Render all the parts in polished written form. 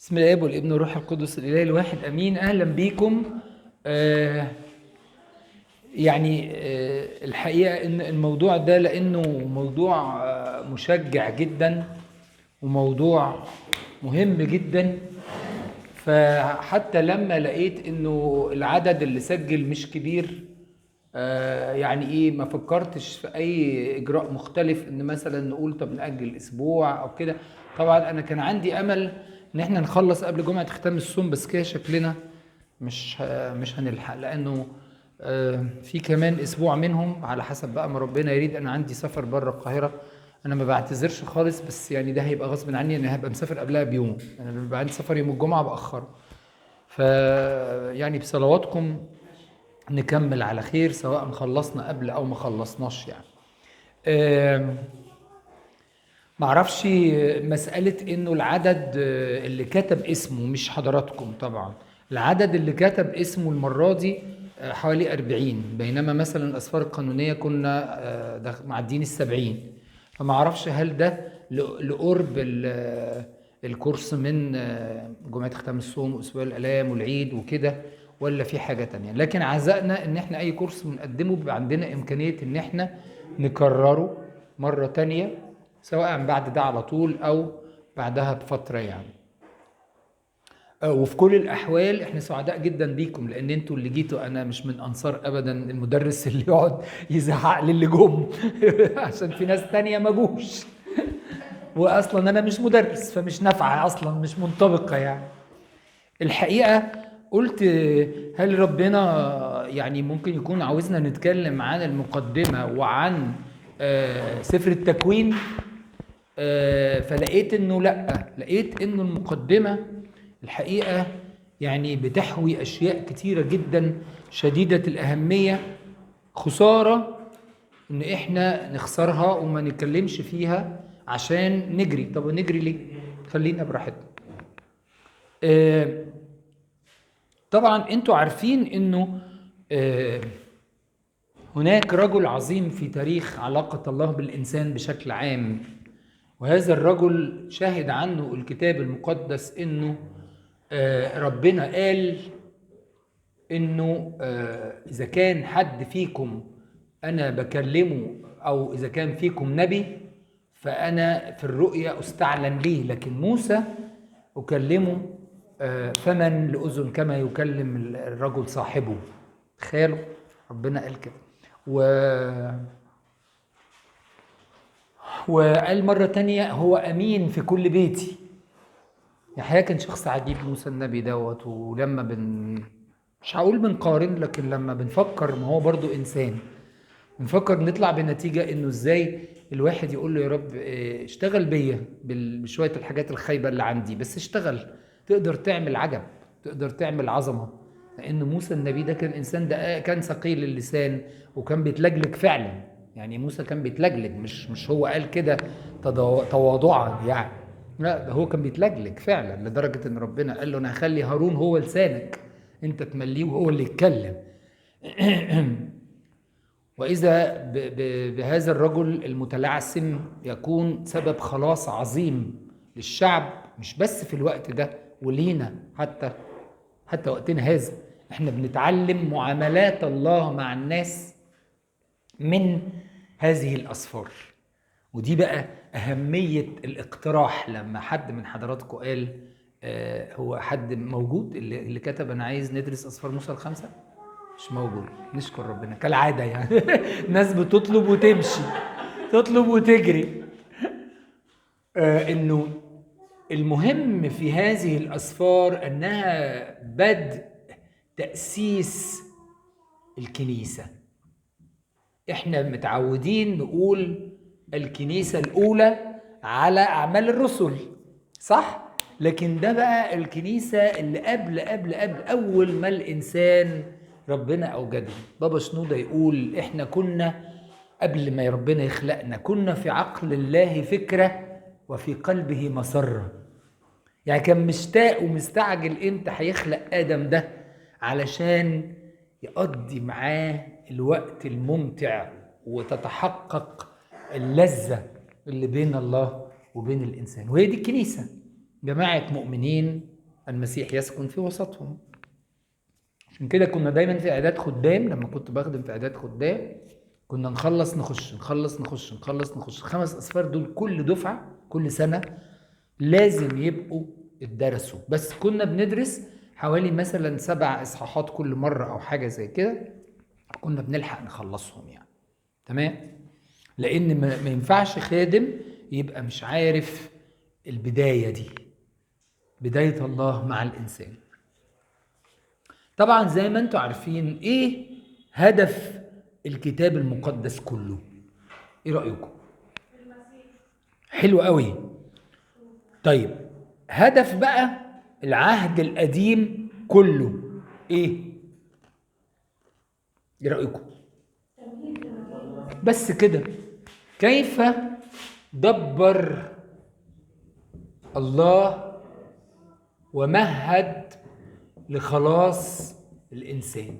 بسم الله والابن والروح القدس الاله الواحد امين. اهلا بيكم. آه الحقيقه ان الموضوع ده لانه موضوع مشجع جدا وموضوع مهم جدا. فحتى لما لقيت انه العدد اللي سجل مش كبير، ما فكرتش في اي اجراء مختلف ان مثلا نقول طب نأجل اسبوع او كده. طبعا انا كان عندي امل ان احنا نخلص قبل جمعة ختام الصوم، بس كده شكلنا مش هنلحق، لانه في كمان اسبوع منهم على حسب بقى ما ربنا يريد. انا عندي سفر بره القاهرة، انا ما بعتذرش خالص، بس يعني ده هيبقى غصب عني، انا هبقى مسافر قبلها بيوم. انا لما بيبقى عندي سفر يوم الجمعة باخره. ف يعني بصلواتكم نكمل على خير، سواء خلصنا قبل او ما خلصناش. معرفش مسألة انه العدد اللي كتب اسمه، مش حضراتكم طبعا، العدد اللي كتب اسمه المرة دي حوالي 40، بينما مثلا الأسفار القانونية كنا معدين 70. فمعرفش هل ده لقرب الكورس من جمعة ختام الصوم وأسبوع الآلام والعيد وكده، ولا في حاجة تانية. لكن عزقنا ان احنا اي كورس بنقدمه بيبقى عندنا امكانية ان احنا نكرره مرة تانية، سواء بعد ده على طول او بعدها بفترة وفي كل الاحوال احنا سعداء جدا بيكم، لان انتوا اللي جيتوا. انا مش من انصار ابدا المدرس اللي يقعد يزعق للي جم عشان في ناس تانية ما جوش واصلا انا مش مدرس، فمش نافعة اصلا، مش منطبقة. الحقيقة قلت هل ربنا ممكن يكون عاوزنا نتكلم عن المقدمة وعن سفر التكوين؟ فلقيت انه لا، لقيت انه المقدمة الحقيقة بتحوي اشياء كتيرة جدا شديدة الاهمية. خسارة ان احنا نخسرها وما نتكلمش فيها عشان نجري. طب نجري ليه؟ خلينا براحتنا. طبعا انتوا عارفين انه هناك رجل عظيم في تاريخ علاقة الله بالإنسان بشكل عام، وهذا الرجل شاهد عنه الكتاب المقدس انه ربنا قال انه اذا كان حد فيكم انا بكلمه، او اذا كان فيكم نبي فانا في الرؤيا استعلن ليه، لكن موسى اكلمه فمن لأذن كما يكلم الرجل صاحبه. تخيلوا ربنا قال كده. وقال مرة تانية هو أمين في كل بيتي. يحيى كان شخص عجيب موسى النبي دوت. ولما مش هقول بنقارن، لكن لما بنفكر، ما هو برضو إنسان، بنفكر نطلع بنتيجة إنه إزاي الواحد يقول له يا رب اشتغل بيا بشوية الحاجات الخايبة اللي عندي، بس اشتغل، تقدر تعمل عجب، تقدر تعمل عظمة. لأن موسى النبي ده كان إنسان، ده كان ثقيل اللسان وكان بيتلجلج فعلا. موسى كان بيتلجلج، مش هو قال كده تواضعا لا، ده هو كان بيتلجلج فعلا، لدرجة إن ربنا قال له أنا هخلي هارون هو لسانك، أنت تمليه وهو اللي يتكلم. وإذا بهذا الرجل المتلعثم يكون سبب خلاص عظيم للشعب، مش بس في الوقت ده ولينا، حتى وقتنا هذا احنا بنتعلم معاملات الله مع الناس من هذه الأسفار. ودي بقى أهمية الاقتراح. لما حد من حضراتكم قال هو حد موجود اللي كتب أنا عايز ندرس أسفار موسى الخمسة؟ مش موجود، نشكر ربنا كالعادة ناس بتطلب وتمشي، تطلب وتجري. انه المهم في هذه الأسفار انها بدء تأسيس الكنيسة. احنا متعودين نقول الكنيسة الأولى على أعمال الرسل، صح؟ لكن ده بقى الكنيسة اللي قبل أول ما الإنسان ربنا أوجده. بابا شنودة يقول إحنا كنا قبل ما ربنا يخلقنا كنا في عقل الله فكرة وفي قلبه مسرة. كان مشتاق ومستعجل إمتى هيخلق آدم ده علشان يقضي معاه الوقت الممتع وتتحقق اللذة اللي بين الله وبين الإنسان. وهي دي الكنيسة، جماعة مؤمنين المسيح يسكن في وسطهم. عشان كده كنا دايما في اعداد خدام، لما كنت بخدم في اعداد خدام كنا نخلص نخش 5 أسفار دول كل دفعة كل سنة لازم يبقوا اتدرسوا. بس كنا بندرس حوالي مثلا 7 إصحاحات كل مرة أو حاجة زي كده، كنا بنلحق نخلصهم يعني. تمام؟ لأن ما ينفعش خادم يبقى مش عارف البداية دي، بداية الله مع الإنسان. طبعا زي ما انتم عارفين ايه هدف الكتاب المقدس كله؟ ايه رأيكم؟ حلو قوي. طيب هدف بقى العهد القديم كله ايه؟ ايه رأيكم؟ بس كده. كيف دبر الله ومهد لخلاص الإنسان.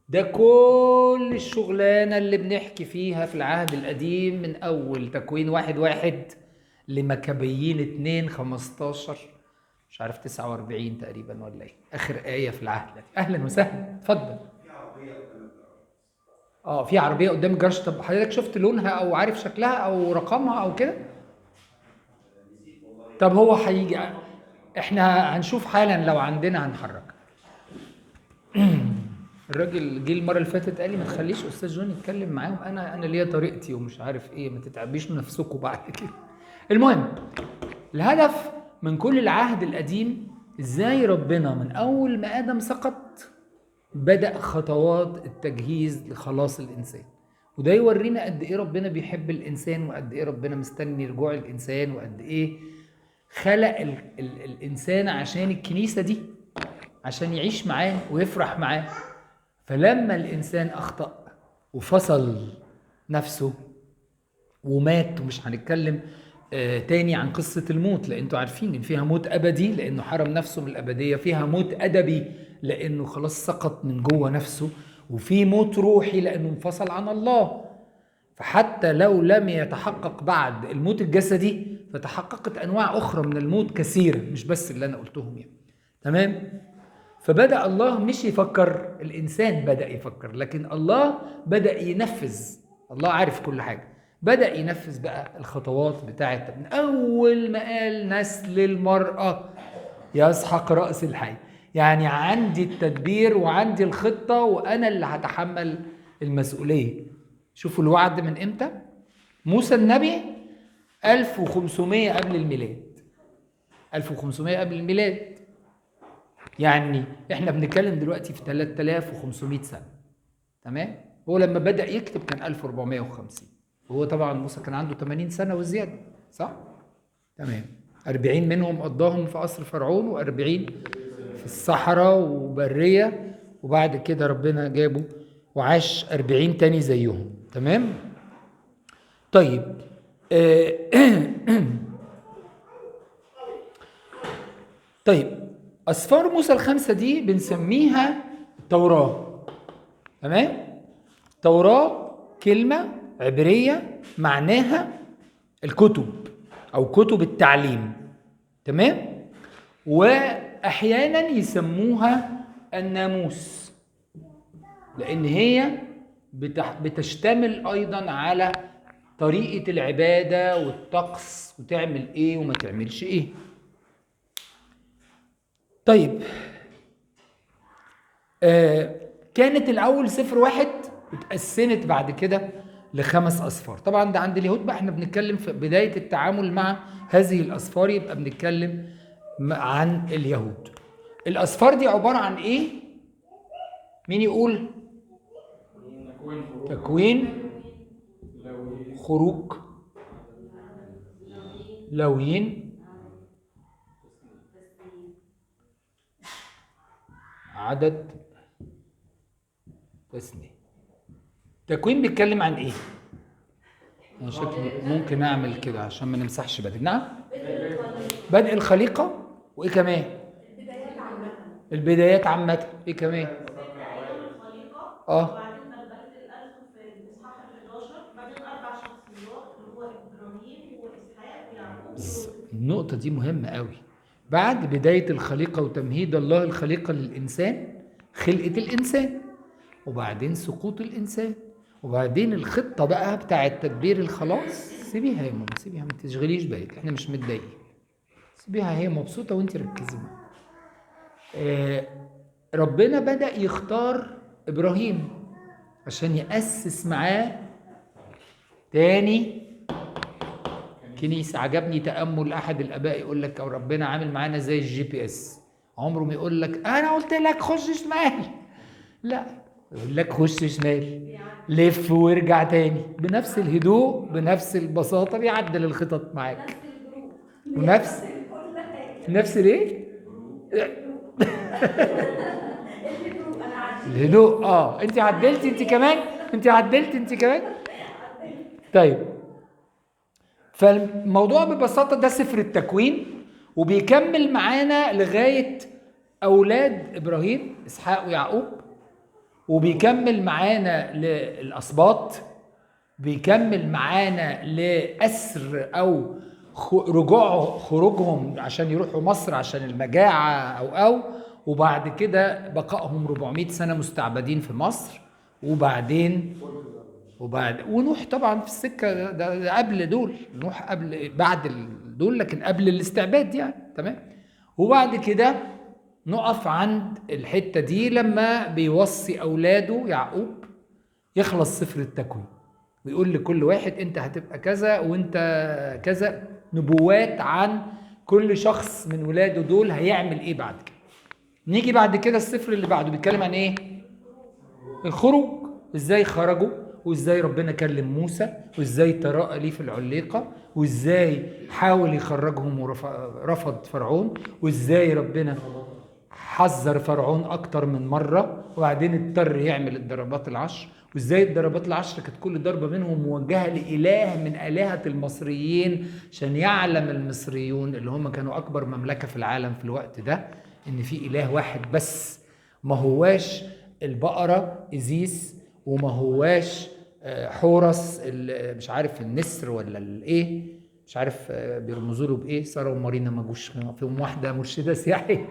ده كل الشغلانة اللي بنحكي فيها في العهد القديم من أول تكوين 1:1 لمكابيين 2:15 مش عارف 49 تقريبا ولا ايه آخر آية في العهد القديم. أهلا وسهلا، اتفضل. في عربية قدام الجراج. طب حضرتك شفت لونها أو عارف شكلها أو رقمها أو كده؟ طب هو هيجي، احنا هنشوف حالا لو عندنا هنحرك. الراجل جه المره اللي فاتت قال لي ما تخليش استاذ جون يتكلم معاهم، انا ليا طريقتي ومش عارف ايه، ما تتعبيش نفسكم بعد كده. المهم الهدف من كل العهد القديم ازاي ربنا من اول ما ادم سقط بدأ خطوات التجهيز لخلاص الانسان. وده يورينا قد ايه ربنا بيحب الانسان، وقد ايه ربنا مستني رجوع الانسان، وقد ايه خلق الانسان عشان الكنيسه دي، عشان يعيش معاه ويفرح معاه. فلما الإنسان أخطأ وفصل نفسه ومات، ومش هنتكلم تاني عن قصة الموت لأن انتوا عارفين إن فيها موت أبدي لأنه حرم نفسه من الأبدية، فيها موت أدبي لأنه خلاص سقط من جوه نفسه، وفي موت روحي لأنه انفصل عن الله. فحتى لو لم يتحقق بعد الموت الجسدي فتحققت أنواع أخرى من الموت كثيرة، مش بس اللي أنا قلتهم يعني. تمام؟ فبدأ الله مش يفكر، الإنسان بدأ يفكر، لكن الله بدأ ينفذ. الله عارف كل حاجة، بدأ ينفذ بقى الخطوات بتاعت من أول ما قال نسل المرأة يسحق رأس الحي. يعني عندي التدبير وعندي الخطة وأنا اللي هتحمل المسؤولية. شوفوا الوعد من إمتى؟ موسى النبي 1500 قبل الميلاد. 1500 قبل الميلاد، يعني احنا بنتكلم دلوقتي في 3500 سنة. تمام؟ هو لما بدأ يكتب كان 1450، وهو طبعا موسى كان عنده 80 سنة وزيادة، صح؟ تمام. 40 منهم قضاهم في قصر فرعون، و40 في الصحراء وبرية، وبعد كده ربنا جابه وعاش 40 تاني زيهم. تمام؟ طيب طيب أسفار موسى ال5 دي بنسميها التوراة. تمام؟ توراة كلمة عبرية معناها الكتب أو كتب التعليم. تمام؟ وأحيانا يسموها الناموس لأن هي بتشتمل أيضا على طريقة العبادة والطقس وتعمل إيه وما تعملش إيه. طيب كانت الأول سفر واحد وتقسمت بعد كده ل5 أسفار. طبعا ده عند اليهود بقى، احنا بنتكلم في بداية التعامل مع هذه الأسفار، يبقى بنتكلم عن اليهود. الأسفار دي عبارة عن إيه؟ مين يقول؟ تكوين، خروج، لاويين، عدد، تثنية. تكوين بيتكلم عن ايه؟ انا شكلي ممكن اعمل كده عشان ما نمسحش بدري. نعم، بدء الخليقة. وايه كمان؟ البدايات عامة. ايه كمان؟ وبعدين بلبلة الألف في الإصحاح ال11، بعدين 4 شخصيات اللي هو إبراهيم وإسحاق ويعقوب. النقطة دي مهمة قوي. بعد بداية الخليقة وتمهيد الله الخليقة للإنسان، خلقة الإنسان، وبعدين سقوط الإنسان، وبعدين الخطة بقى بتاعة تدبير الخلاص. سيبيها يا ماما، سيبيها، ما تشغليش بالك، احنا مش متضايقين، سيبيها هي مبسوطة وانت ركزي معاها. ربنا بدأ يختار إبراهيم عشان يأسس معاه تاني كنيسة. عجبني تأمل أحد الآباء يقول لك أو ربنا عامل معانا زي الGPS، عمره ما يقول لك أنا قلت لك خش شمال، لا، يقول لك خش شمال، لف وارجع تاني، بنفس الهدوء بنفس البساطة بيعدل الخطط معاك، ونفس الايه؟ الهدوء. انت عدلتي انت كمان. طيب، فالموضوع ببساطة ده سفر التكوين، وبيكمل معانا لغاية أولاد إبراهيم إسحاق ويعقوب، وبيكمل معانا للأسباط، بيكمل معانا لأسر أو خروجهم عشان يروحوا مصر عشان المجاعة وبعد كده بقائهم 400 سنة مستعبدين في مصر، ونوح طبعا في السكة ده قبل دول، نوح قبل بعد دول، لكن قبل الاستعباد يعني. تمام. وبعد كده نقف عند الحتة دي لما بيوصي أولاده يعقوب يخلص سفر التكوين ويقول لكل واحد انت هتبقى كذا وانت كذا، نبوات عن كل شخص من ولاده دول هيعمل ايه بعد كده. نيجي بعد كده السفر اللي بعده بيتكلم عن ايه؟ الخروج، ازاي خرجوا، وازاي ربنا كلم موسى، وازاي تراءى ليه في العليقة، وازاي حاول يخرجهم ورفض فرعون، وازاي ربنا حذر فرعون اكتر من مرة وبعدين اضطر يعمل الضربات العشر، وازاي الضربات العشر كانت كل ضربة منهم موجهة لإله من آلهة المصريين، عشان يعلم المصريون اللي هم كانوا أكبر مملكة في العالم في الوقت ده إن في إله واحد بس، ما هواش البقرة إزيس، وما هواش حورس مش عارف النسر ولا الايه، مش عارف بيرمزوا له بايه، ساره ومارينا ما جوش فيهم واحده مرشده سياحيه،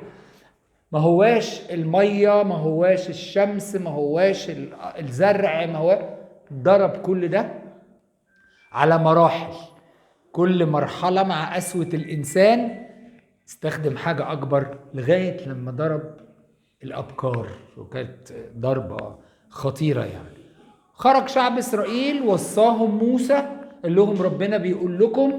ما هواش الميه، ما هواش الشمس، ما هواش الزرع، ما هو ضرب كل ده على مراحل، كل مرحله مع قسوه الانسان استخدم حاجه اكبر لغايه لما ضرب الابكار، وكانت ضربه خطيره يعني. خرج شعب اسرائيل، وصاهم موسى قال لهم ربنا بيقول لكم،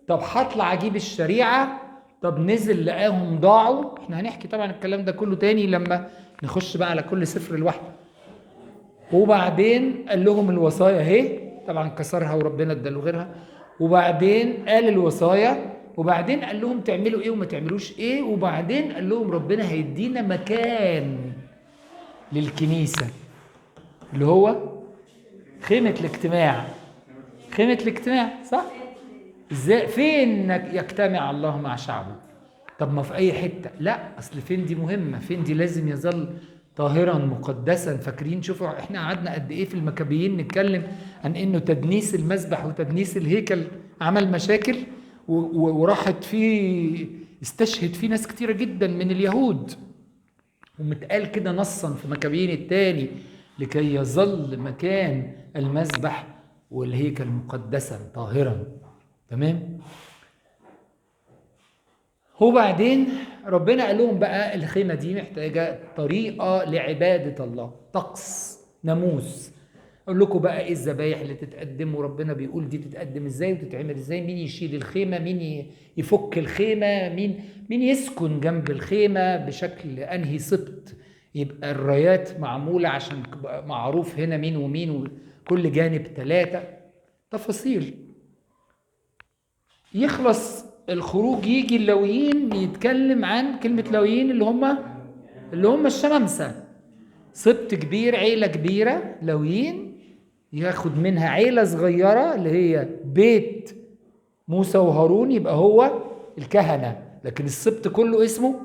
طب هطلع اجيب الشريعه، طب نزل لقاهم ضاعوا. احنا هنحكي طبعا الكلام ده كله تاني لما نخش بقى على كل سفر لوحده. وبعدين قال لهم الوصايا اهي، طبعا كسرها وربنا اداله غيرها، وبعدين قال الوصايا، وبعدين قال لهم تعملوا ايه وما تعملوش ايه، وبعدين قال لهم ربنا هيدينا مكان للكنيسه اللي هو خيمة الاجتماع. خيمة الاجتماع، صح؟ ازاي؟ فين يجتمع الله مع شعبه؟ طب ما في اي حتة؟ لا، اصل فين دي مهمة، فين دي لازم يظل طاهرا مقدسا. فاكرين شوفوا احنا قعدنا قد ايه في المكابيين نتكلم عن انه تدنيس المذبح وتدنيس الهيكل عمل مشاكل، وراحت فيه استشهد فيه ناس كتيرة جدا من اليهود، ومتقال كده نصا في مكابيين الثاني لكي يظل مكان المذبح والهيكل مقدسا طاهرا. تمام. وبعدين ربنا قال لهم بقى الخيمة دي محتاجة طريقة لعبادة الله، طقس، ناموس. اقول لكم بقى ايه الذبايح اللي تتقدم، وربنا بيقول دي تتقدم ازاي وتتعمل ازاي، مين يشيل الخيمة، مين يفك الخيمة، مين يسكن جنب الخيمة بشكل انهي سبط، يبقى الرايات معمولة عشان معروف هنا مين ومين، وكل جانب 3 تفاصيل. يخلص الخروج يجي اللاويين يتكلم عن كلمة لاويين اللي هم الشمامسة، سبط كبير، عيلة كبيرة لاويين، ياخد منها عيلة صغيرة اللي هي بيت موسى وهارون يبقى هو الكهنة، لكن السبط كله اسمه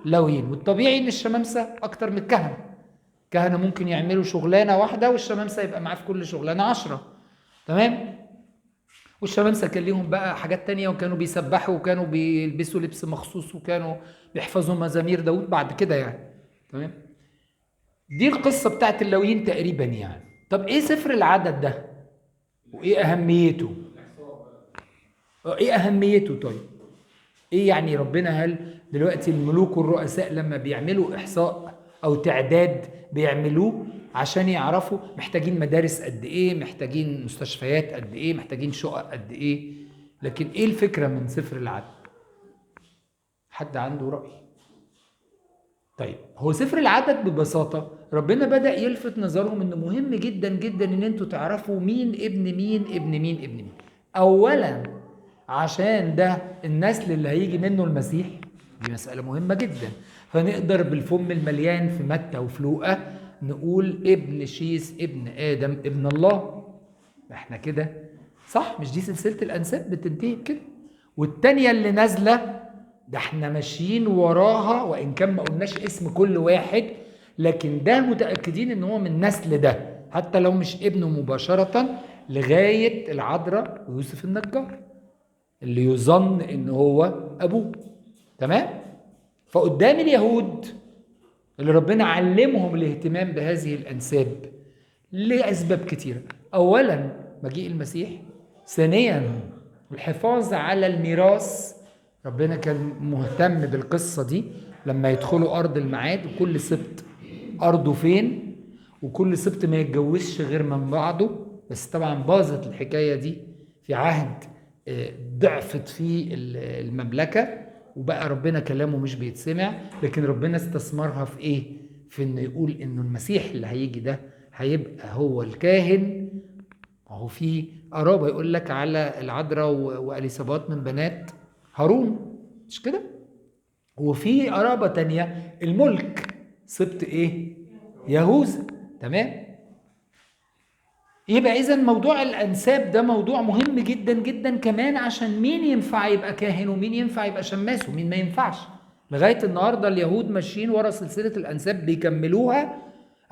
لاويين. والطبيعي ان الشمامسة اكتر من الكهنة، الكهنة ممكن يعملوا شغلانة واحدة والشمامسة يبقى معاه في كل شغلانة 10. تمام. والشمامسة كان ليهم بقى حاجات تانية، وكانوا بيسبحوا وكانوا بيلبسوا لبس مخصوص وكانوا بيحفظوا مزامير داود بعد كده يعني. تمام. دي القصة بتاعت اللاويين تقريبا يعني. طب ايه سفر العدد ده وايه اهميته؟ ايه اهميته؟ طيب ايه يعني ربنا؟ هل دلوقتي الملوك والرؤساء لما بيعملوا احصاء او تعداد بيعملوه عشان يعرفوا محتاجين مدارس قد ايه، محتاجين مستشفيات قد ايه، محتاجين شقق قد ايه؟ لكن ايه الفكرة من سفر العدد؟ حد عنده رأي؟ طيب هو سفر العدد ببساطة ربنا بدأ يلفت نظرهم انه مهم جدا جدا ان انتوا تعرفوا مين ابن مين ابن مين ابن مين. اولا عشان ده النسل اللي هيجي منه المسيح، دي مسألة مهمة جدا. فنقدر بالفم المليان في متى وفي لوقا نقول ابن شيس ابن آدم ابن الله. احنا كده صح؟ مش دي سلسلة الأنساب بتنتهي بكده؟ والتانية اللي نازلة ده احنا ماشيين وراها، وإن كان ما قلناش اسم كل واحد، لكن ده متأكدين ان هو من نسل ده حتى لو مش ابنه مباشرة، لغاية العذراء ويوسف النجار اللي يظن ان هو ابوه. تمام. فقدام اليهود اللي ربنا علمهم الاهتمام بهذه الانساب لاسباب كتيره، اولا مجيء المسيح، ثانيا الحفاظ على الميراث. ربنا كان مهتم بالقصه دي لما يدخلوا ارض الميعاد، وكل سبط ارضه فين، وكل سبط ما يتجوزش غير من بعضه. بس طبعا باظت الحكايه دي في عهد ضعفت فيه المملكة، وبقى ربنا كلامه مش بيتسمع. لكن ربنا استثمرها في ايه؟ في انه يقول انه المسيح اللي هيجي ده هيبقى هو الكاهن. وهو في قرابة يقول لك على العذراء واليصابات من بنات هارون، مش كده؟ وفي قرابة تانية الملك سبط ايه؟ يهوذا. تمام. يبقى إذا موضوع الأنساب ده موضوع مهم جدا جدا كمان، عشان مين ينفع يبقى كاهن ومين ينفع يبقى شماس ومين ما ينفعش. لغاية النهاردة اليهود ماشيين ورا سلسلة الأنساب بيكملوها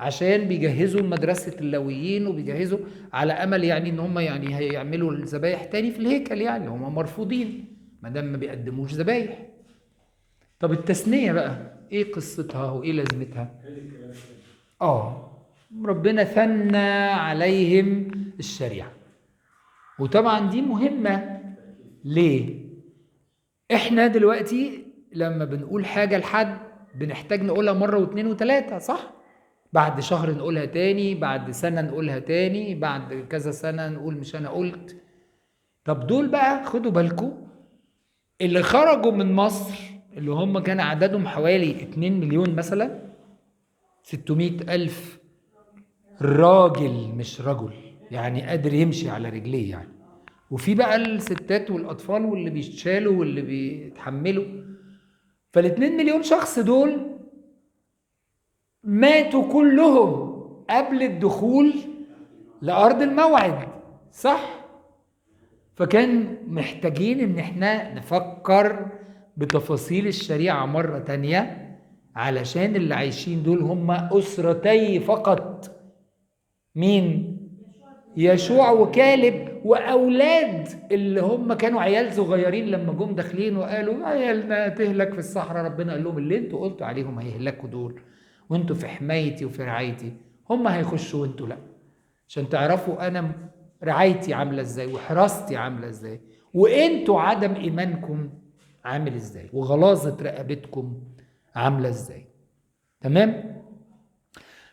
عشان بيجهزوا مدرسة اللاويين، وبيجهزوا على أمل يعني إن هم يعني هيعملوا الذبايح تاني في الهيكل، يعني هم مرفوضين ما دام ما بيقدموش ذبايح. طب التثنية بقى إيه قصتها وإيه لازمتها؟ ربنا ثنى عليهم الشريعة، وطبعا دي مهمة. ليه؟ احنا دلوقتي لما بنقول حاجة لحد بنحتاج نقولها مرة واثنين وثلاثة، صح؟ بعد شهر نقولها تاني، بعد سنة نقولها تاني، بعد كذا سنة نقول مش أنا قلت. طب دول بقى خدوا بالكم اللي خرجوا من مصر اللي هم كان عددهم حوالي 2 مليون مثلا، 600 ألف راجل مش رجل يعني قادر يمشي على رجليه يعني، وفي بقى الستات والأطفال واللي بيشالوا واللي بيتحملوا. فال2 مليون شخص دول ماتوا كلهم قبل الدخول لأرض الموعد، صح؟ فكان محتاجين ان احنا نفكر بتفاصيل الشريعة مرة تانية، علشان اللي عايشين دول هم أسرتي فقط. مين؟ يشوع وكالب وأولاد اللي هم كانوا عيال صغيرين لما جم داخلين وقالوا عيالنا تهلك في الصحراء. ربنا قال لهم اللي انتوا قلتوا عليهم هيهلكوا دول وانتوا في حمايتي وفي رعايتي، هم هيخشوا وانتوا لا، عشان تعرفوا انا رعايتي عامله ازاي وحراستي عامله ازاي، وانتوا عدم ايمانكم عامل ازاي وغلاظه رقبتكم عامله ازاي. تمام.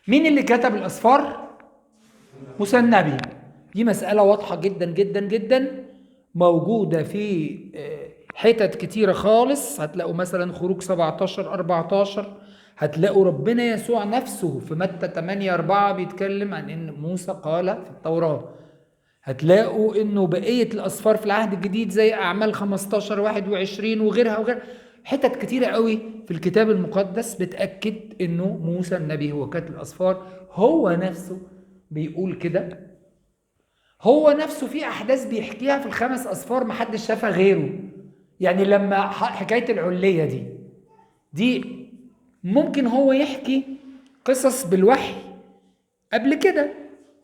مين اللي كتب الاسفار؟ موسى النبي. دي مساله واضحه جدا جدا جدا، موجوده في حتت كتيره خالص. هتلاقوا مثلا خروج 17-14، هتلاقوا ربنا يسوع نفسه في متى 8-4 بيتكلم عن ان موسى قال في التوراه. هتلاقوا انه بقيه الاسفار في العهد الجديد زي اعمال 15-21 وغيرها وغيرها، حتت كتيره قوي في الكتاب المقدس بتاكد انه موسى النبي هو كاتب الاسفار. هو نفسه بيقول كده، هو نفسه في احداث بيحكيها في ال5 اسفار محدش شافها غيره. يعني لما حكايه العليه دي ممكن هو يحكي قصص بالوحي قبل كده،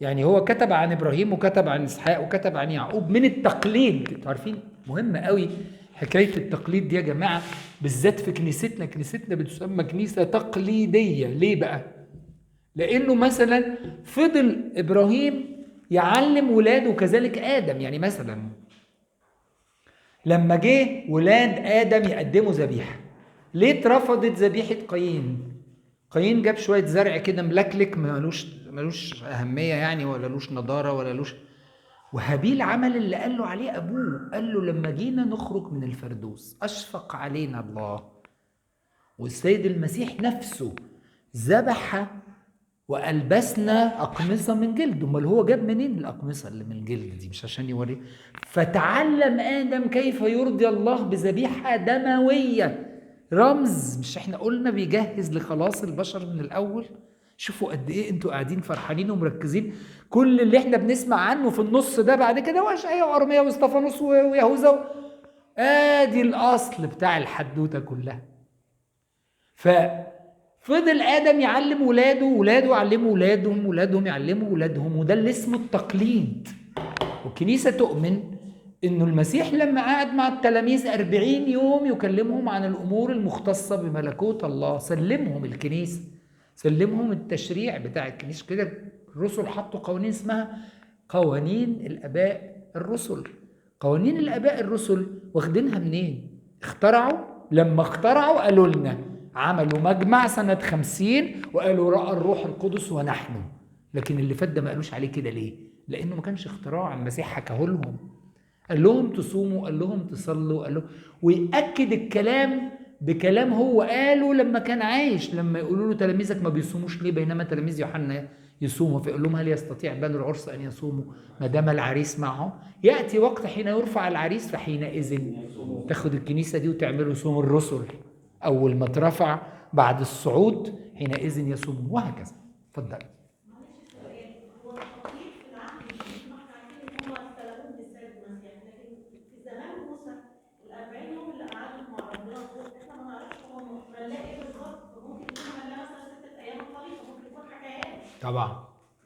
يعني هو كتب عن ابراهيم وكتب عن اسحاق وكتب عن يعقوب من التقليد. انتوا عارفين مهم قوي حكايه التقليد دي يا جماعه، بالذات في كنيستنا. كنيستنا بتسمى كنيسه تقليديه. ليه بقى؟ لانه مثلا فضل ابراهيم يعلم ولاده وكذلك ادم. يعني مثلا لما جه ولاد ادم يقدموا ذبيحه، ليه اترفضت ذبيحه قايين؟ قايين جاب شويه زرع كده ملكلك، ملوش اهميه يعني، ولا لوش نضاره ولا لوش. وهابيل عمل اللي قال له عليه ابوه، قال له لما جينا نخرج من الفردوس اشفق علينا الله، والسيد المسيح نفسه ذبح والبسنا اقمصه من جلد. امال هو جاب منين الاقمصه اللي من الجلد دي؟ مش عشان يوريه. فتعلم ادم كيف يرضي الله بذبيحه دمويه، رمز. مش احنا قلنا بيجهز لخلاص البشر من الاول؟ شوفوا قد ايه انتوا قاعدين فرحانين ومركزين. كل اللي احنا بنسمع عنه في النص ده بعد كده واشعياء وارميا واستفانوس ويهوذا، ادي الاصل بتاع الحدوته كلها. ففضل ادم يعلم ولاده، ولاده يعلموا ولادهم، ولادهم يعلموا ولادهم، وده اللي اسمه التقليد. والكنيسه تؤمن انه المسيح لما قعد مع التلاميذ 40 يوم يكلمهم عن الامور المختصه بملكوت الله، سلمهم الكنيسه، سلمهم التشريع بتاع الكنيسه. كده الرسل حطوا قوانين اسمها قوانين الاباء الرسل. قوانين الاباء الرسل واخدينها منين؟ اخترعوا. لما اخترعوا قالوا لنا، عملوا مجمع سنة 50 وقالوا رأى الروح القدس ونحن. لكن اللي فات ده ما قالوش عليه كده ليه؟ لأنه ما كانش اختراع، المسيح حكاه لهم. قال لهم تصوموا، قال لهم تصلوا، قال لهم، ويأكد الكلام بكلام هو قاله لما كان عايش. لما يقولوا له تلاميذك ما بيصوموش ليه بينما تلاميذ يوحنا يصوموا؟ فيقول لهم هل يستطيع بنو العرس أن يصوموا ما دام العريس معهم؟ يأتي وقت حين يرفع العريس فحينئذ تاخد الكنيسة دي وتعملوا صوم الرسل. أول ما اترفع بعد الصعود حينئذ يصومون، وهكذا. اتفضل. معلش سؤال، هو التقليد في العهد الجديد ما احنا عارفين ان هو استلموه من السيد المسيح، لكن في زمان موسى ال 40 يوم اللي قعدوا مع ربنا فوق احنا ما نعرفش هم ملاقي ايه بالظبط. ممكن يكون ملاقي مثلا 6 ايام طريقه، ممكن يكون حكايات، طبعا.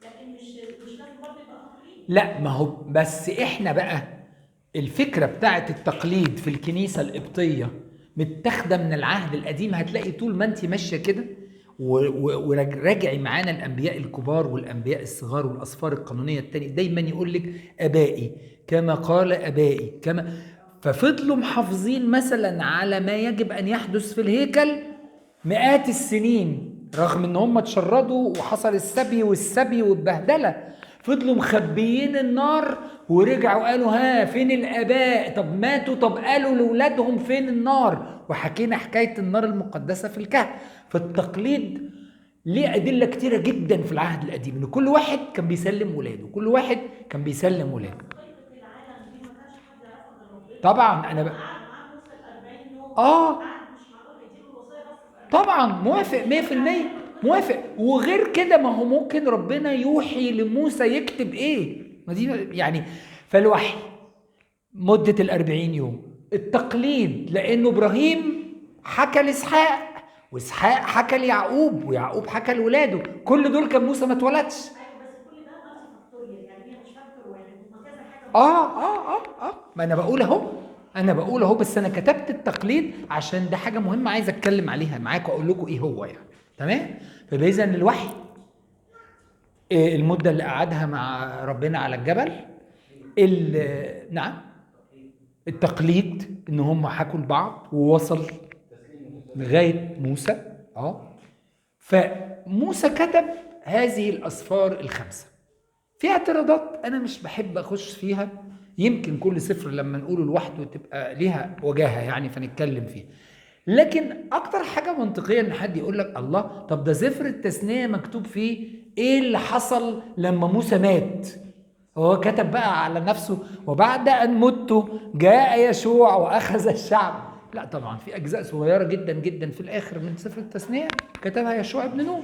لكن مش لازم برضه يبقى تقليد. لا، ما هو بس احنا بقى الفكرة بتاعت التقليد في الكنيسة القبطية متاخده من العهد القديم. هتلاقي طول ما انت ماشيه كده وراجعي معانا الانبياء الكبار والانبياء الصغار والاسفار القانونيه التانية، دايما يقول لك ابائي كما قال ابائي كما. ففضلوا محافظين مثلا على ما يجب ان يحدث في الهيكل مئات السنين، رغم ان هم اتشردوا وحصل السبي والبهدله. فضلوا مخبيين النار ورجعوا قالوا ها فين الاباء؟ طب ماتوا، طب قالوا لاولادهم فين النار؟ وحكينا حكايه النار المقدسه في الكهف. فالتقليد ليه ادله كتيره جدا في العهد القديم، ان كل واحد كان بيسلم ولاده، كل واحد كان بيسلم ولاده. خطة العالم دي ما كانش حد يعرفها غير ربنا. طبعا انا قعد معاه موسى ال 40 يوم، اه قعد مش معقول هيديله الوصيه بس في 40. طبعا موافق 100%، موافق. وغير كده ما هو ممكن ربنا يوحي لموسى يكتب ايه؟ ما دي يعني. فالوحي مدة 40 يوم، التقليد لأنه إبراهيم حكى لإسحاق، وإسحاق حكى ليعقوب، ويعقوب حكى لولاده. كل دول كان موسى ما اتولدش. ايوه بس كل ده مالتي فاكتوريال، يعني هي مش فاكتور واحد، هما كذا حاجه. ما أنا بقول أهو، بس أنا كتبت التقليد عشان ده حاجة مهمة عايز أتكلم عليها معاك وأقول لكم إيه هو يعني. تمام؟ فإذا الوحي المدة اللي قعدها مع ربنا على الجبل، نعم التقليد ان هم حكوا لبعض ووصل لغايه موسى. فموسى كتب هذه الاسفار الخمسه. في اعتراضات انا مش بحب اخش فيها، يمكن كل سفر لما نقوله لوحده تبقى ليها وجاهه يعني فنتكلم فيها. لكن اكتر حاجه منطقيه ان حد يقول لك الله، طب ده سفر التثنيه مكتوب فيه ايه اللي حصل لما موسى مات؟ هو كتب بقى على نفسه وبعد ان مت جاء يشوع واخذ الشعب؟ لا طبعا، في اجزاء صغيره جدا جدا في الاخر من سفر التثنيه كتبها يشوع ابن نون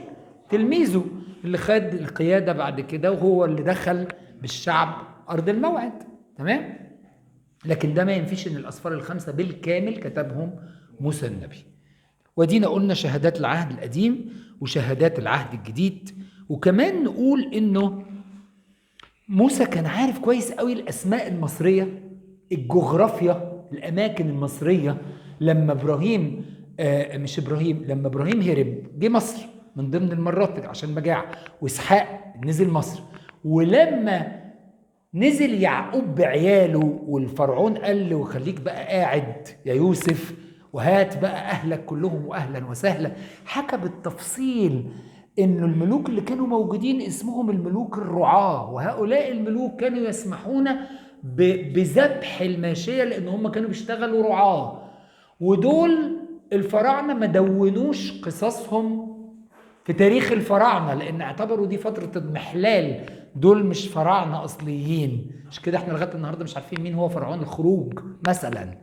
تلميذه اللي خد القياده بعد كده، وهو اللي دخل بالشعب ارض الموعد. تمام؟ لكن ده ما ينفيش ان الاسفار الخمسه بالكامل كتبهم موسى النبي. ودينا قلنا شهادات العهد القديم وشهادات العهد الجديد. وكمان نقول انه موسى كان عارف كويس قوي الاسماء المصريه، الجغرافيا، الاماكن المصريه. لما ابراهيم لما ابراهيم هرب جه مصر من ضمن المرات عشان مجاعه، واسحاق نزل مصر، ولما نزل يعقوب بعياله والفرعون قال له خليك بقى قاعد يا يوسف وهات بقى اهلك كلهم واهلا وسهلا، حكى بالتفصيل ان الملوك اللي كانوا موجودين اسمهم الملوك الرعاة، وهؤلاء الملوك كانوا يسمحون بذبح الماشية لان هم كانوا بيشتغلوا رعاة، ودول الفراعنة ما دونوش قصصهم في تاريخ الفراعنة لان اعتبروا دي فترة اضمحلال، دول مش فراعنة اصليين، مش كده احنا لغاية النهاردة مش عارفين مين هو فرعون الخروج مثلا.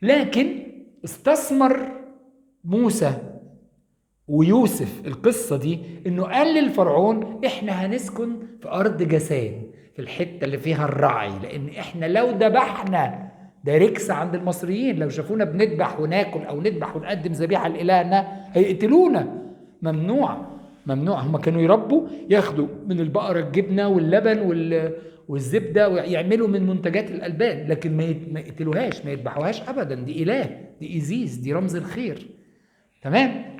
لكن استثمر موسى ويوسف القصة دي انه قال للفرعون احنا هنسكن في ارض جسان، في الحتة اللي فيها الرعي، لان احنا لو ذبحنا، ده ركس عند المصريين، لو شافونا بنذبح وناكل او نذبح ونقدم ذبيحة لإلهنا هيقتلونا، ممنوع ممنوع. هم كانوا يربوا ياخدوا من البقرة الجبنة واللبن والزبدة ويعملوا من منتجات الألبان، لكن ما يقتلوهاش، ما يذبحوهاش ابدا، دي اله، دي إيزيس، دي رمز الخير. تمام.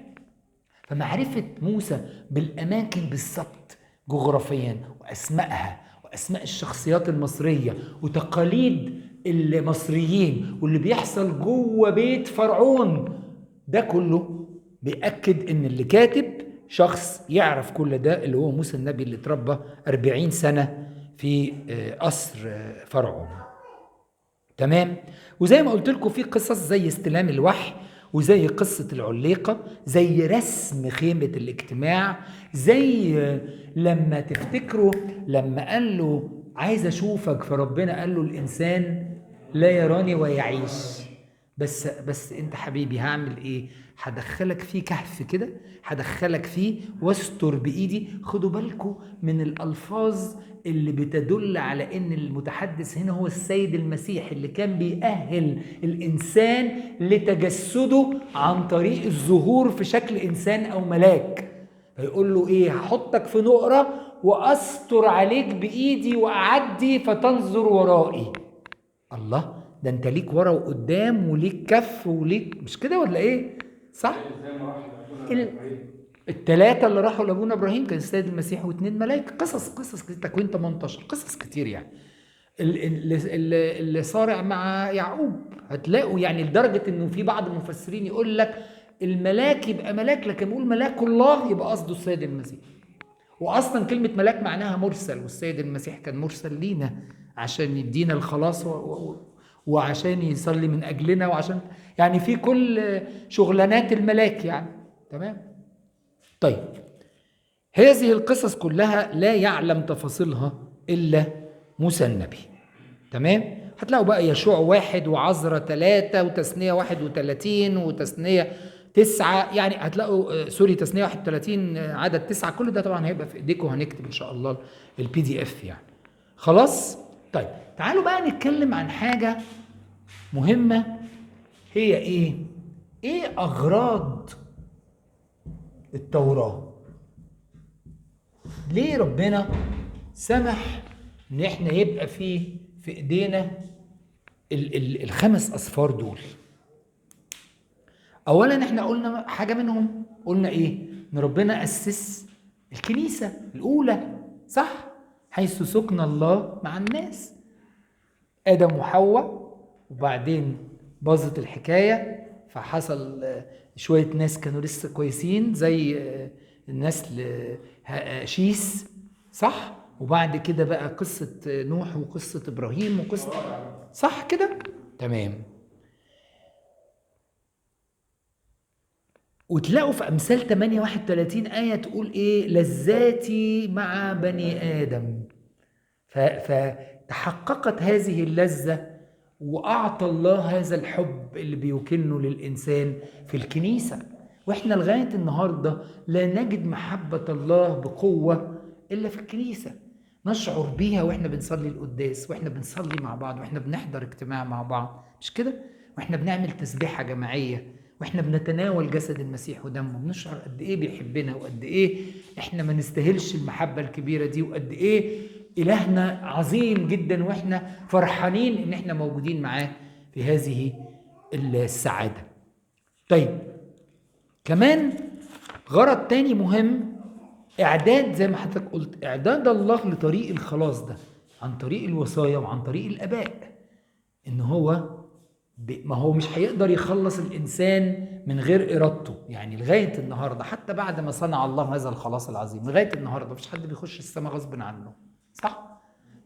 فمعرفة موسى بالأماكن بالظبط جغرافيا وأسمائها وأسماء الشخصيات المصرية وتقاليد المصريين واللي بيحصل جوه بيت فرعون، ده كله بيأكد إن اللي كاتب شخص يعرف كل ده، اللي هو موسى النبي اللي اتربى 40 سنة في قصر فرعون. تمام. وزي ما قلت لكم في قصص زي استلام الوحي، وزي قصة العليقة، زي رسم خيمة الاجتماع، زي لما تفتكروا لما قال له عايز اشوفك، فربنا قال له الانسان لا يراني ويعيش، بس انت حبيبي هعمل ايه؟ هدخلك فيه كهف كده، هدخلك فيه واستر بايدي. خدوا بالكم من الالفاظ اللي بتدل على ان المتحدث هنا هو السيد المسيح اللي كان بيأهل الانسان لتجسده عن طريق الظهور في شكل انسان او ملاك. فيقول له ايه؟ هحطك في نقرة واستر عليك بايدي واعدي فتنظر ورائي. الله، ده انت ليك ورا وقدام وليك كف وليك، مش كده ولا ايه؟ صح؟ الثلاثة اللي راحوا لابونا ابراهيم كان السيد المسيح واثنين ملائكة. قصص تكوين 18 قصص كتير يعني. اللي صارع مع يعقوب هتلاقوا يعني لدرجة انه في بعض المفسرين يقول لك الملاك يبقى ملاك، لكن يقول ملاك الله يبقى قصده السيد المسيح. واصلا كلمة ملاك معناها مرسل، والسيد المسيح كان مرسل لينا عشان يدينا الخلاص وعشان يصلي من اجلنا، وعشان يعني في كل شغلانات الملاك يعني. تمام. طيب، هذه القصص كلها لا يعلم تفاصيلها الا موسى النبي. تمام. هتلاقوا بقى يشوع 1 وعزرا 3 وتثنية 31 وتثنية 9، يعني هتلاقوا تثنية 31 عدد 9، كل ده طبعا هيبقى في ايديكم، هنكتب ان شاء الله الPDF يعني. خلاص. طيب تعالوا بقى نتكلم عن حاجة مهمة، هي ايه اغراض التوراة؟ ليه ربنا سمح ان احنا يبقى في ايدينا الخمس اصفار دول؟ اولا احنا قلنا حاجة منهم، قلنا ايه؟ ان ربنا اسس الكنيسة الاولى، صح؟ حيث سكن الله مع الناس، ادم وحواء، وبعدين باظت الحكاية فحصل شوية ناس كانوا لسه كويسين زي النسل شيس، صح؟ وبعد كده بقى قصة نوح وقصة إبراهيم وقصة، صح كده؟ تمام. وتلاقوا في أمثال 8:31 آية تقول إيه؟ لذاتي مع بني آدم. فتحققت هذه اللذة، وأعطى الله هذا الحب اللي بيكنه للإنسان في الكنيسة. وإحنا لغاية النهاردة لا نجد محبة الله بقوة إلا في الكنيسة، نشعر بيها وإحنا بنصلي القداس، وإحنا بنصلي مع بعض، وإحنا بنحضر اجتماع مع بعض، مش كده؟ وإحنا بنعمل تسبيحة جماعية، وإحنا بنتناول جسد المسيح ودمه، بنشعر قد إيه بيحبنا، وقد إيه إحنا ما نستاهلش المحبة الكبيرة دي، وقد إيه إلهنا عظيم جدا، وإحنا فرحانين إن إحنا موجودين معاه في هذه السعادة. طيب كمان غرض تاني مهم، إعداد زي ما حضرتك قلت، إعداد الله لطريق الخلاص ده عن طريق الوصايا وعن طريق الآباء. إن هو ما هو مش هيقدر يخلص الإنسان من غير إرادته. يعني لغاية النهاردة حتى بعد ما صنع الله هذا الخلاص العظيم، لغاية النهاردة مفيش حد بيخش السماء غصب عنه، صح؟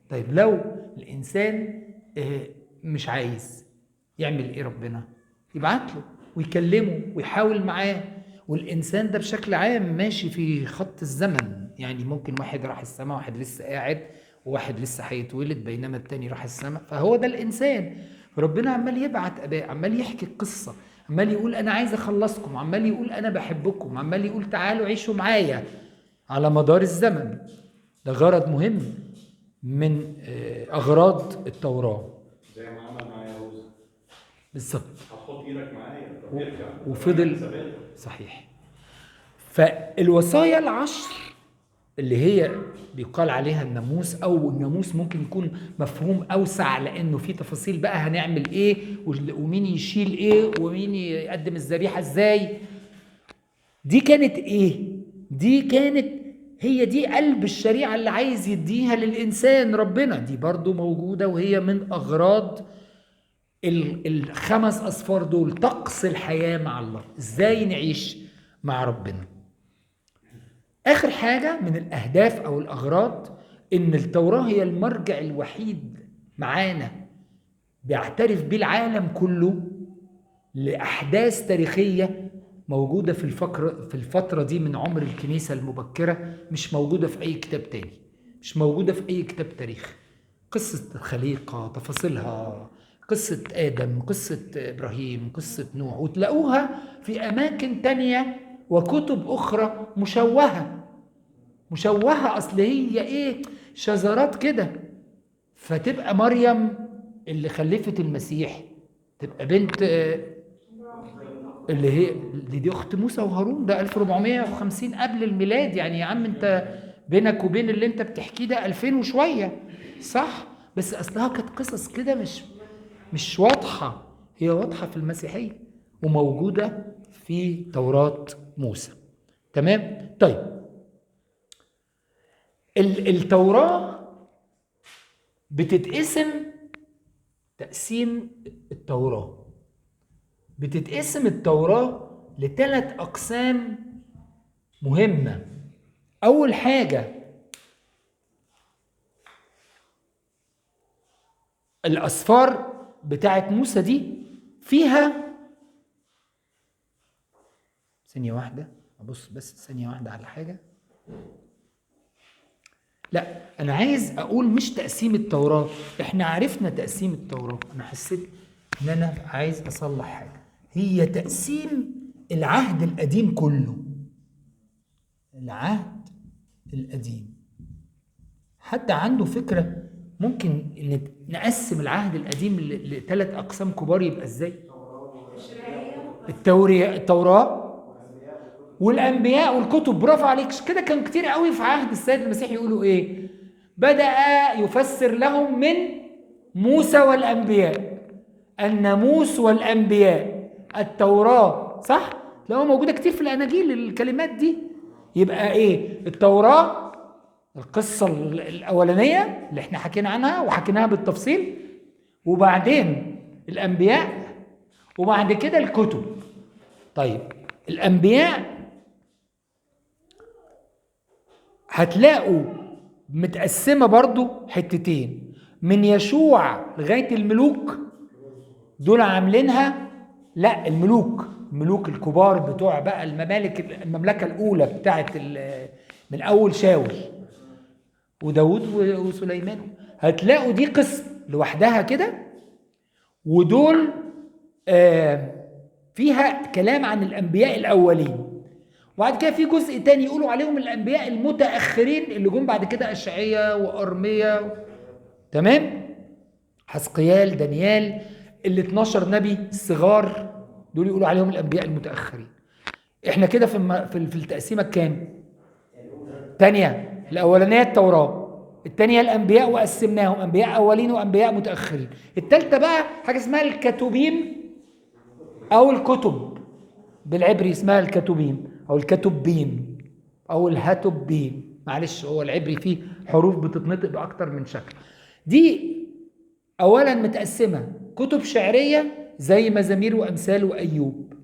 طيب لو الإنسان مش عايز يعمل إيه، ربنا يبعت له ويكلمه ويحاول معاه. والإنسان ده بشكل عام ماشي في خط الزمن، يعني ممكن واحد راح السماء، واحد لسه قاعد، وواحد لسه هيتولد، بينما التاني راح السماء. فهو ده الإنسان. ربنا عمال يبعت آباء، عمال يحكي القصة، عمال يقول أنا عايز أخلصكم، عمال يقول أنا بحبكم، عمال يقول تعالوا عيشوا معايا على مدار الزمن. ده غرض مهم من أغراض التوراة. زي ما عمل مع يهوذا بالظبط. هتحط ايدك معايا وفضل صحيح. فالوصايا العشر اللي هي بيقال عليها الناموس، او الناموس ممكن يكون مفهوم اوسع لانه في تفاصيل بقى هنعمل ايه ومين يشيل ايه ومين يقدم الذبيحه ازاي. دي كانت ايه؟ دي كانت هي دي قلب الشريعه اللي عايز يديها للانسان ربنا. دي برضو موجوده، وهي من اغراض الخمس أصفار دول، طقس الحياة مع الله، إزاي نعيش مع ربنا. آخر حاجة من الأهداف أو الأغراض إن التوراة هي المرجع الوحيد معانا بيعترف بيه العالم كله لأحداث تاريخية موجودة في الفترة دي من عمر الكنيسة المبكرة، مش موجودة في أي كتاب تاني، مش موجودة في أي كتاب تاريخ. قصة الخليقة، تفاصيلها، قصة آدم، قصة إبراهيم، قصة نوح، وتلاقوها في أماكن تانية وكتب أخرى مشوهة. أصل هي إيه؟ شذرات كده. فتبقى مريم اللي خلفت المسيح تبقى بنت اللي هي دي أخت موسى وهارون، ده 1450 قبل الميلاد. يعني يا عم أنت بينك وبين اللي أنت بتحكيه ده 2000 وشوية، صح؟ بس أصلها كانت قصص كده مش واضحة. هي واضحة في المسيحية وموجودة في توراة موسى. تمام؟ طيب التوراة بتتقسم تقسيم التوراة بتتقسم التوراة لثلاث أقسام مهمة. أول حاجة الأسفار بتاعت موسى دي فيها ثانية واحدة، أبص بس ثانية واحدة على حاجة. لا، أنا عايز أقول مش تقسيم التوراة، إحنا عرفنا تقسيم التوراة. أنا حسيت إن أنا عايز أصلح حاجة. هي تقسيم العهد القديم كله. العهد القديم حتى عنده فكرة ممكن نقسم العهد القديم لثلاث أقسام كبار. يبقى إزاي؟ التوراة والأنبياء والكتب. برافو عليك كده. كان كتير قوي في عهد السيد المسيح يقولوا إيه؟ بدأ يفسر لهم من موسى والأنبياء، الناموس والأنبياء، التوراة، صح؟ لو موجودة كتير في الأناجيل الكلمات دي. يبقى إيه؟ التوراة القصة الأولانية اللي احنا حكينا عنها وحكيناها بالتفصيل، وبعدين الأنبياء، وبعد كده الكتب. طيب الأنبياء هتلاقوا متقسمة برضو حتتين، من يشوع لغاية الملوك. دول عاملينها، لا الملوك الكبار بتوع بقى المملكة الأولى بتاعت من أول شاول وداود وسليمان. هتلاقوا دي قسم لوحدها كده، ودول فيها كلام عن الأنبياء الأولين. وبعد كده في جزء تاني يقولوا عليهم الأنبياء المتأخرين اللي جم بعد كده، أشعياء وأرميا، تمام، حزقيال، دانيال، ال 12 نبي الصغار دول يقولوا عليهم الأنبياء المتأخرين. احنا كده في التقسيمة كام؟ تانية. الأولانية التوراة، التانية الأنبياء وقسمناهم أنبياء أولين وأنبياء متأخرين. التالتة بقى حاجة اسمها الكتوبيم أو الكتب، بالعبري اسمها الكتوبيم أو الكتبيم أو الهتبيم، معلش هو العبري فيه حروف بتتنطق بأكتر من شكل. دي أولا متقسمة كتب شعرية زي مزامير وأمثال وأيوب،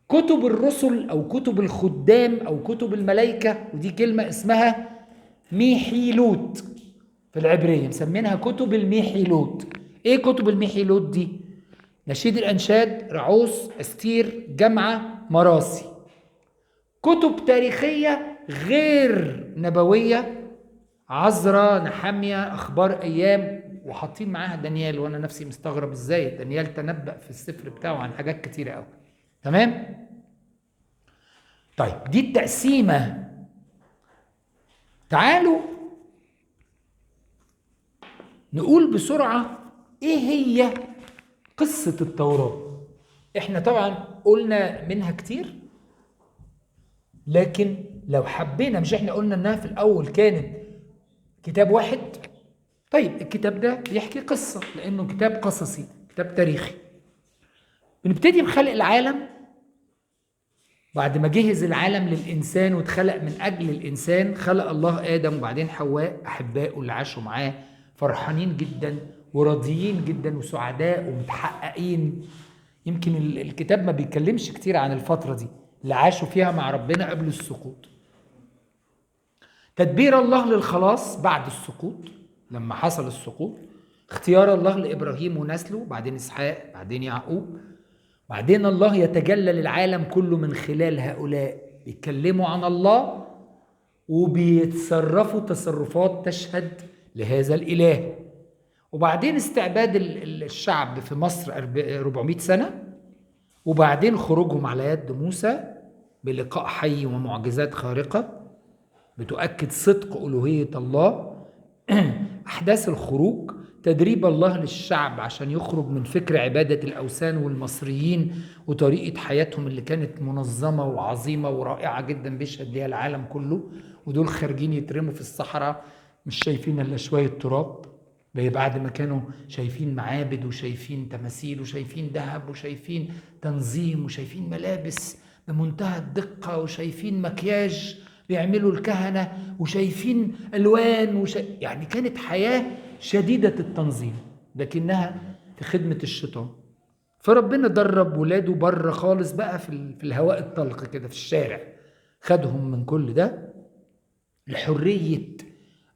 كتب الرسل أو كتب الخدام أو كتب الملائكة، ودي كلمة اسمها ميحيلوت في العبرية، مسمينها كتب الميحيلوت. ايه كتب الميحيلوت دي؟ نشيد الأنشاد، رعوس، أستير، جمعة، مراسي. كتب تاريخية غير نبوية، عزرا، نحمية، أخبار أيام، وحاطين معاها دانيال، وأنا نفسي مستغرب إزاي دانيال تنبأ في السفر بتاعه عن حاجات كتيرة أوي. تمام؟ طيب دي التقسيمة. تعالوا نقول بسرعة ايه هي قصة التوراة. احنا طبعا قلنا منها كتير، لكن لو حبينا، مش احنا قلنا انها في الاول كانت كتاب واحد؟ طيب الكتاب ده بيحكي قصة لانه كتاب قصصي، كتاب تاريخي. بنبتدي بخلق العالم، بعد ما جهز العالم للإنسان واتخلق من أجل الإنسان، خلق الله آدم وبعدين حواء أحبائه اللي عاشوا معاه، فرحانين جدا وراضيين جدا وسعداء ومتحققين. يمكن الكتاب ما بيتكلمش كتير عن الفترة دي اللي عاشوا فيها مع ربنا قبل السقوط. تدبير الله للخلاص بعد السقوط، لما حصل السقوط، اختيار الله لإبراهيم ونسله، بعدين إسحاق، بعدين يعقوب، بعدين الله يتجلى للعالم كله من خلال هؤلاء بيتكلموا عن الله وبيتصرفوا تصرفات تشهد لهذا الإله. وبعدين استعباد الشعب في مصر 400 سنة، وبعدين خروجهم على يد موسى بلقاء حي ومعجزات خارقة بتؤكد صدق ألوهية الله. أحداث الخروج، تدريب الله للشعب عشان يخرج من فكر عبادة الأوثان والمصريين وطريقة حياتهم اللي كانت منظمة وعظيمة ورائعة جدا بيشهد ليها العالم كله، ودول خارجين يترموا في الصحراء مش شايفين إلا شوية تراب، بعد ما كانوا شايفين معابد وشايفين تماثيل وشايفين ذهب وشايفين تنظيم وشايفين ملابس بمنتهى الدقة وشايفين مكياج بيعملوا الكهنة وشايفين ألوان يعني كانت حياة شديدة التنظيم، لكنها في خدمة الشيطان. فربنا درب ولاده بره خالص بقى في الهواء الطلق كده في الشارع، خدهم من كل ده لحرية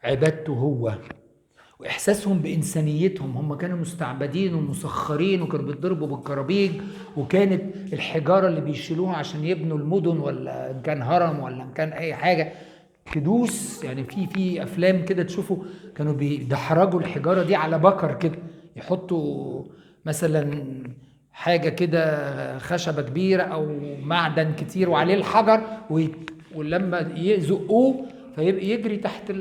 عبادته هو وإحساسهم بإنسانيتهم. هم كانوا مستعبدين ومسخرين وكانوا بيتضربوا بالكرابيج، وكانت الحجارة اللي بيشيلوها عشان يبنوا المدن ولا إن كان هرم ولا إن كان أي حاجة كدوس، يعني في أفلام كده تشوفوا كانوا بيدحرجوا الحجارة دي على بكر كده، يحطوا مثلا حاجة كده خشبة كبيرة أو معدن كتير وعليه الحجر ولما يزقوه فيبقى يجري تحت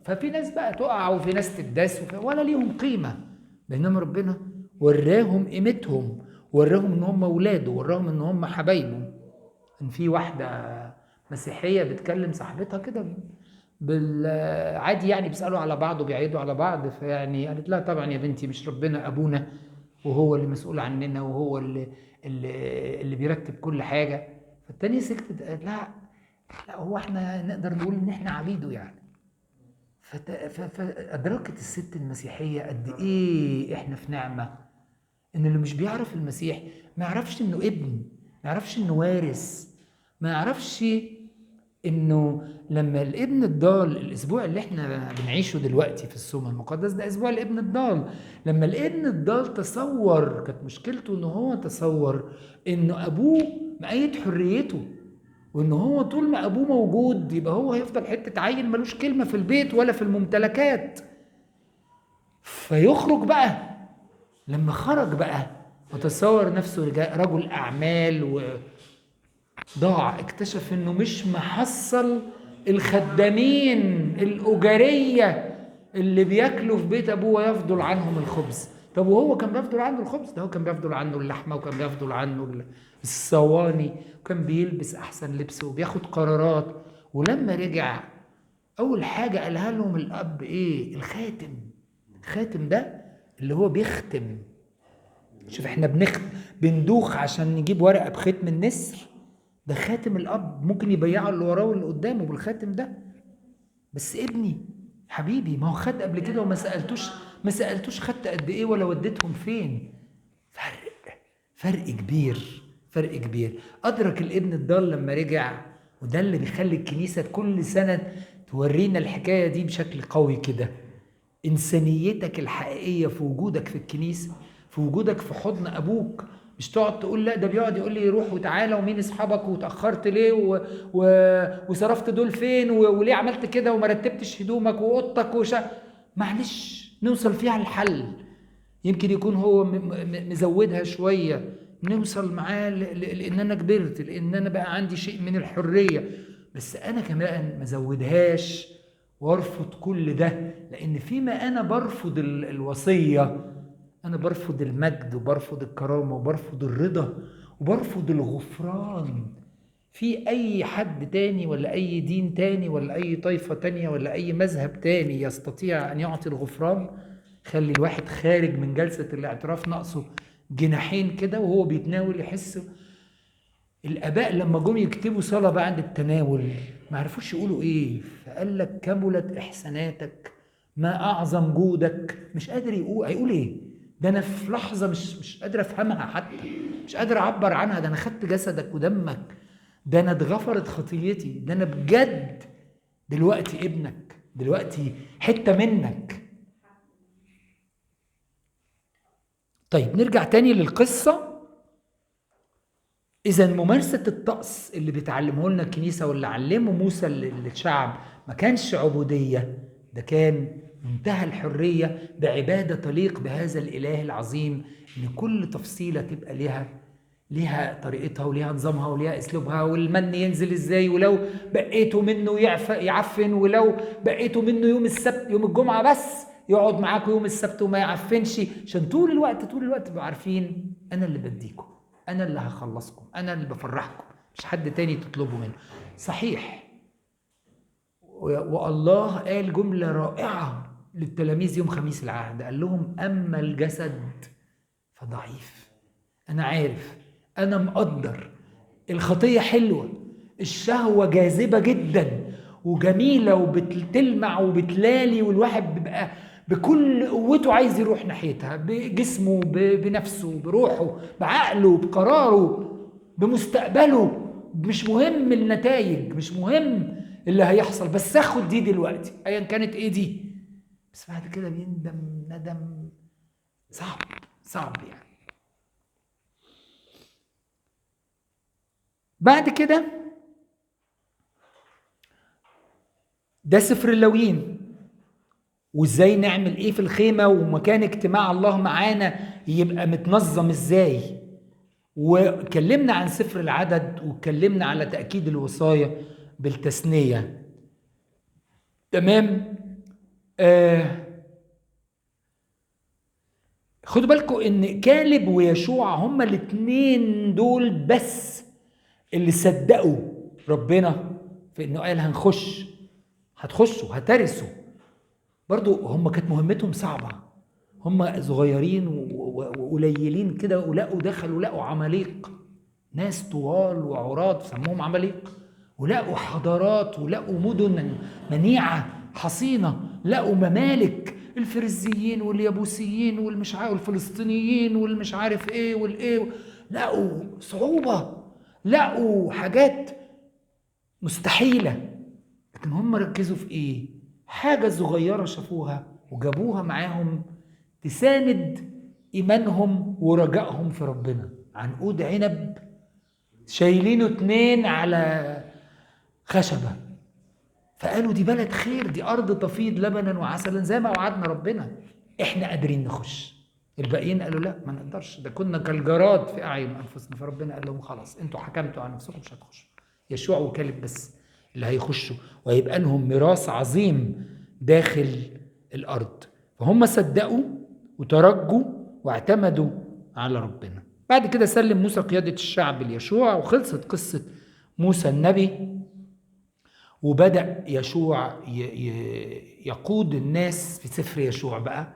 ففي ناس بقى تقع وفي ناس تداس ولا ليهم قيمة، بينما ربنا وراهم قيمتهم، وراهم ان هم اولاده، وراهم ان هم حبايبه. ان في واحدة مسيحية بتكلم صاحبتها كده بالعادي، يعني بيسألوا على بعض وبيعيدوا على بعض، فيعني قالت لها طبعا يا بنتي مش ربنا ابونا وهو اللي مسؤول عننا وهو اللي بيرتب كل حاجة؟ فالتانية سكتت قالت لها لا هو احنا نقدر نقول ان احنا عبيده يعني. فأدركت الست المسيحية قد ايه احنا في نعمة، ان اللي مش بيعرف المسيح ما يعرفش انه ابن، ما يعرفش انه وارث، ما يعرفش انه لما الابن الضال، الاسبوع اللي احنا بنعيشه دلوقتي في الصوم المقدس ده اسبوع الابن الضال، لما الابن الضال تصور، كانت مشكلته انه هو تصور انه ابوه مقيد حريته، وان هو طول ما ابوه موجود يبقى هو هيفضل حته عيل ملوش كلمه في البيت ولا في الممتلكات. فيخرج بقى، لما خرج بقى وتصور نفسه رجل اعمال وضاع، اكتشف انه مش محصل الخدامين الاجاريه اللي بياكلوا في بيت ابوه ويفضل عنهم الخبز. طب وهو كان بيفضل عنه الخبز؟ ده هو كان بيفضل عنه اللحمه وكان بيفضل عنه الصواني وكان بيلبس احسن لبس وبياخد قرارات. ولما رجع اول حاجه قالها لهم الاب ايه؟ الخاتم. الخاتم ده اللي هو بيختم. شوف احنا بندوخ عشان نجيب ورقه بختم النسر، ده خاتم الاب، ممكن يبيعوا اللي وراه واللي قدامه بالخاتم ده. بس ابني حبيبي ما هو خد قبل كده وما سالتوش، ما سالتوش خدت قد ايه ولا وديتهم فين. فرق كبير، فرق كبير. ادرك الابن الضال لما رجع، وده اللي بيخلي الكنيسه كل سنه تورينا الحكايه دي بشكل قوي كده. انسانيتك الحقيقيه في وجودك في الكنيسه، في وجودك في حضن ابوك. مش تقعد تقول لا ده بيقعد يقول لي روح وتعالى ومين اصحابك وتاخرت ليه وصرفت دول فين وليه عملت كده وما رتبتش هدومك واوضتك معلش نوصل فيها الحل. يمكن يكون هو مزودها شويه، نوصل معاه لان انا كبرت، لان انا بقى عندي شيء من الحريه، بس انا كمان مزودهاش وارفض كل ده. لان فيما انا برفض الوصيه، انا برفض المجد وبرفض الكرامه وبرفض الرضا وبرفض الغفران. في اي حد تاني ولا اي دين تاني ولا اي طائفه تانيه ولا اي مذهب تاني يستطيع ان يعطي الغفران؟ خلي الواحد خارج من جلسه الاعتراف ناقصه جناحين كده وهو بيتناول يحس. الاباء لما جم يكتبوا صلاه بعد التناول ما عرفوش يقولوا ايه، فقال لك كملت احساناتك، ما اعظم جودك. مش قادر هيقول ايه؟ ده انا في لحظه مش قادر افهمها، حتى مش قادر اعبر عنها. ده انا خدت جسدك ودمك، ده انا اتغفرت خطيتي، ده انا بجد دلوقتي ابنك، دلوقتي حته منك. طيب نرجع تاني للقصه. إذا ممارسة الطقس اللي بتعلمه لنا الكنيسة واللي علمه موسى للشعب ما كانش عبودية، ده كان منتهى الحرية بعبادة تليق بهذا الإله العظيم، إن كل تفصيلة تبقى ليها طريقتها وليها نظامها وليها أسلوبها، والمن ينزل إزاي، ولو بقيته منه يعفن، ولو بقيته منه يوم السبت يوم الجمعة بس يقعد معاكم يوم السبت وما يعفنش، عشان طول الوقت تبقوا عارفين أنا اللي بديكم، أنا اللي هخلصكم، أنا اللي بفرحكم، مش حد تاني تطلبوا منه. صحيح. والله قال جملة رائعة للتلاميذ يوم خميس العهد، قال لهم أما الجسد فضعيف. أنا عارف، أنا مقدر الخطية حلوة، الشهوة جاذبة جدا وجميلة وبتلمع وبتلالي، والواحد بيبقى بكل قوته عايز يروح ناحيتها، بجسمه بنفسه بروحه بعقله بقراره بمستقبله. مش مهم النتائج، مش مهم اللي هيحصل، بس اخد دي دلوقتي ايا كانت ايه دي. بس بعد كده بيندم ندم صعب يعني. بعد كده ده سفر اللاويين، وازاي نعمل ايه في الخيمة ومكان اجتماع الله معانا يبقى متنظم ازاي. وكلمنا عن سفر العدد وكلمنا على تأكيد الوصايا بالتثنية. تمام. خدوا بالكم ان كالب ويشوع هما الاثنين دول بس اللي صدقوا ربنا في انه قال هتخشوا هترثوا. برضو هم كانت مهمتهم صعبة، هم صغيرين وقليلين كده، ولقوا عماليق، ناس طوال وعراض سموهم عماليق، ولقوا حضارات ولقوا مدن منيعة حصينة، لقوا ممالك الفريزيين واليابوسيين والمش عارف الفلسطينيين والمش عارف ايه والايه، لقوا صعوبة، لقوا حاجات مستحيلة. لكن هم ركزوا في ايه؟ حاجة صغيرة شافوها وجابوها معاهم تساند إيمانهم ورجائهم في ربنا. عنقود عنب شايلينه 2 على خشبة، فقالوا دي بلد خير، دي أرض تفيض لبنا وعسلا زي ما وعدنا ربنا، إحنا قادرين نخش. الباقيين قالوا لا ما نقدرش، ده كنا كالجراد في أعين أنفسنا. فربنا قال لهم خلاص انتوا حكمتوا على نفسكم مش هتخشوا، يشوع وكالب بس اللي هيخشوا، وهيبقى لهم ميراث عظيم داخل الأرض. فهم صدقوا وترجوا واعتمدوا على ربنا. بعد كده سلم موسى قيادة الشعب ليشوع، وخلصت قصة موسى النبي. وبدأ يشوع يقود الناس في سفر يشوع بقى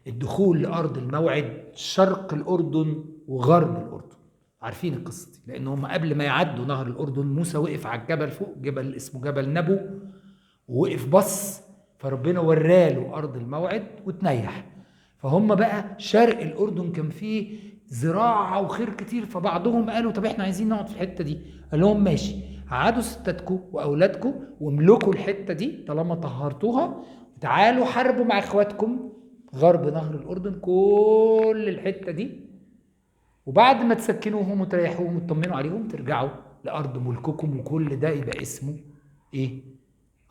للدخول لأرض الموعد، شرق الأردن وغرب الأردن. عارفين القصة دي، لأن هم قبل ما يعدوا نهر الأردن موسى وقف على الجبل فوق، جبل اسمه جبل نبو، ووقف بص، فربنا وراله أرض الموعد وتنيح. فهم بقى شرق الأردن كان فيه زراعة وخير كتير، فبعضهم قالوا طب احنا عايزين نقعد في الحتة دي. قال لهم ماشي، قعدوا ستاتكم وأولادكم واملكوا الحتة دي طالما طهرتوها، تعالوا حاربوا مع اخواتكم غرب نهر الأردن، كل الحتة دي، وبعد ما تسكنوهم وتريحوهم وتطمنوا عليهم ترجعوا لأرض ملككم، وكل ده يبقى اسمه ايه؟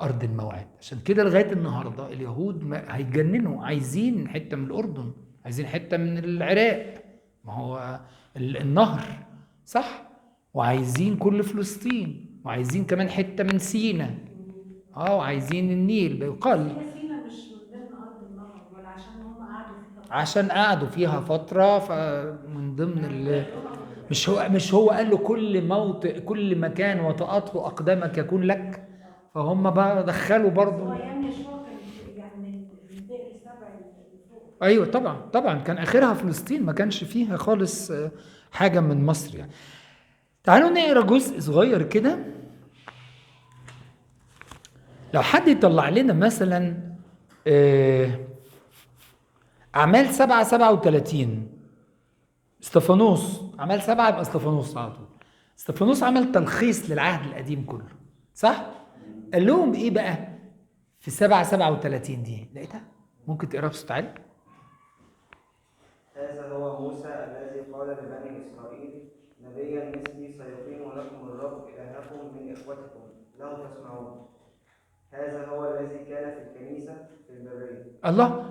أرض الموعد. عشان كده لغاية النهاردة اليهود هيتجننوا، عايزين حتة من الأردن، عايزين حتة من العراق، ما هو النهر صح، وعايزين كل فلسطين، وعايزين كمان حتة من سينا، وعايزين النيل. بيقال سينا مش من ضمن ارض النهر، ولا عشان هم قعدوا فيها عشان قعدوا فيها فترة، فمن ضمن مش هو قال له كل موطئ كل مكان وطأته أقدامك يكون لك، فهم بقى دخلوا برضو. ايام يشوع كان يعني من بئر سبع اللي فوق. ايوه طبعا كان اخرها فلسطين، ما كانش فيها خالص حاجه من مصر يعني. تعالوا نقرا جزء صغير كده، لو حد يطلع لنا مثلا اعمال 7:37. استفانوس، اعمال 7 يبقى استفانوس على طول. استفانوس عمل تلخيص للعهد القديم كله، صح؟ قال لهم ايه بقى في 7:37 دي؟ لقيتها؟ ممكن تقراها بصوت عالي؟ هذا هو موسى الذي قال لبني إسرائيل: نبيا مثلي سيقيم لكم الرب إلهكم من إخوتكم له تسمعون. هذا هو الذي كان في الكنيسة في البرية. الله،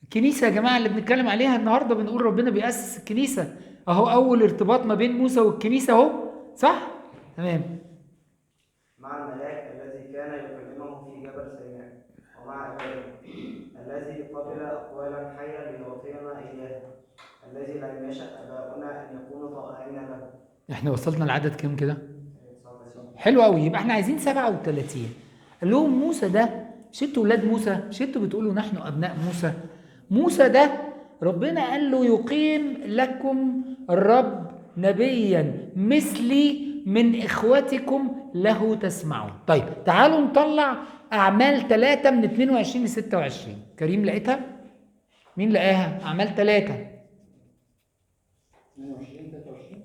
الكنيسة يا جماعة اللي بنتكلم عليها النهاردة، بنقول ربنا بيأسس الكنيسة، اهو أول ارتباط ما بين موسى والكنيسة اهو، صح؟ تمام. مع الملاك الذي كان يكلمه في جبل سيناء، ومع إبراهيم الذي قبل أقوالا حية ليعطينا إياها، الذي لم يشأ آباؤنا أن يكونوا طائعين له. احنا وصلنا لعدد كام كده؟ 19. حلو قوي، يبقى احنا عايزين 37. قال لهم موسى ده، مش انتوا ولاد موسى؟ مش انتوا بتقولوا نحن ابناء موسى؟ موسى ده ربنا قال له يقيم لكم الرب نبيا مثلي من اخوتكم له تسمعون. طيب تعالوا نطلع اعمال 3 من 22 ل 26. كريم لقيتها؟ مين لقاها؟ اعمال 3 22 23.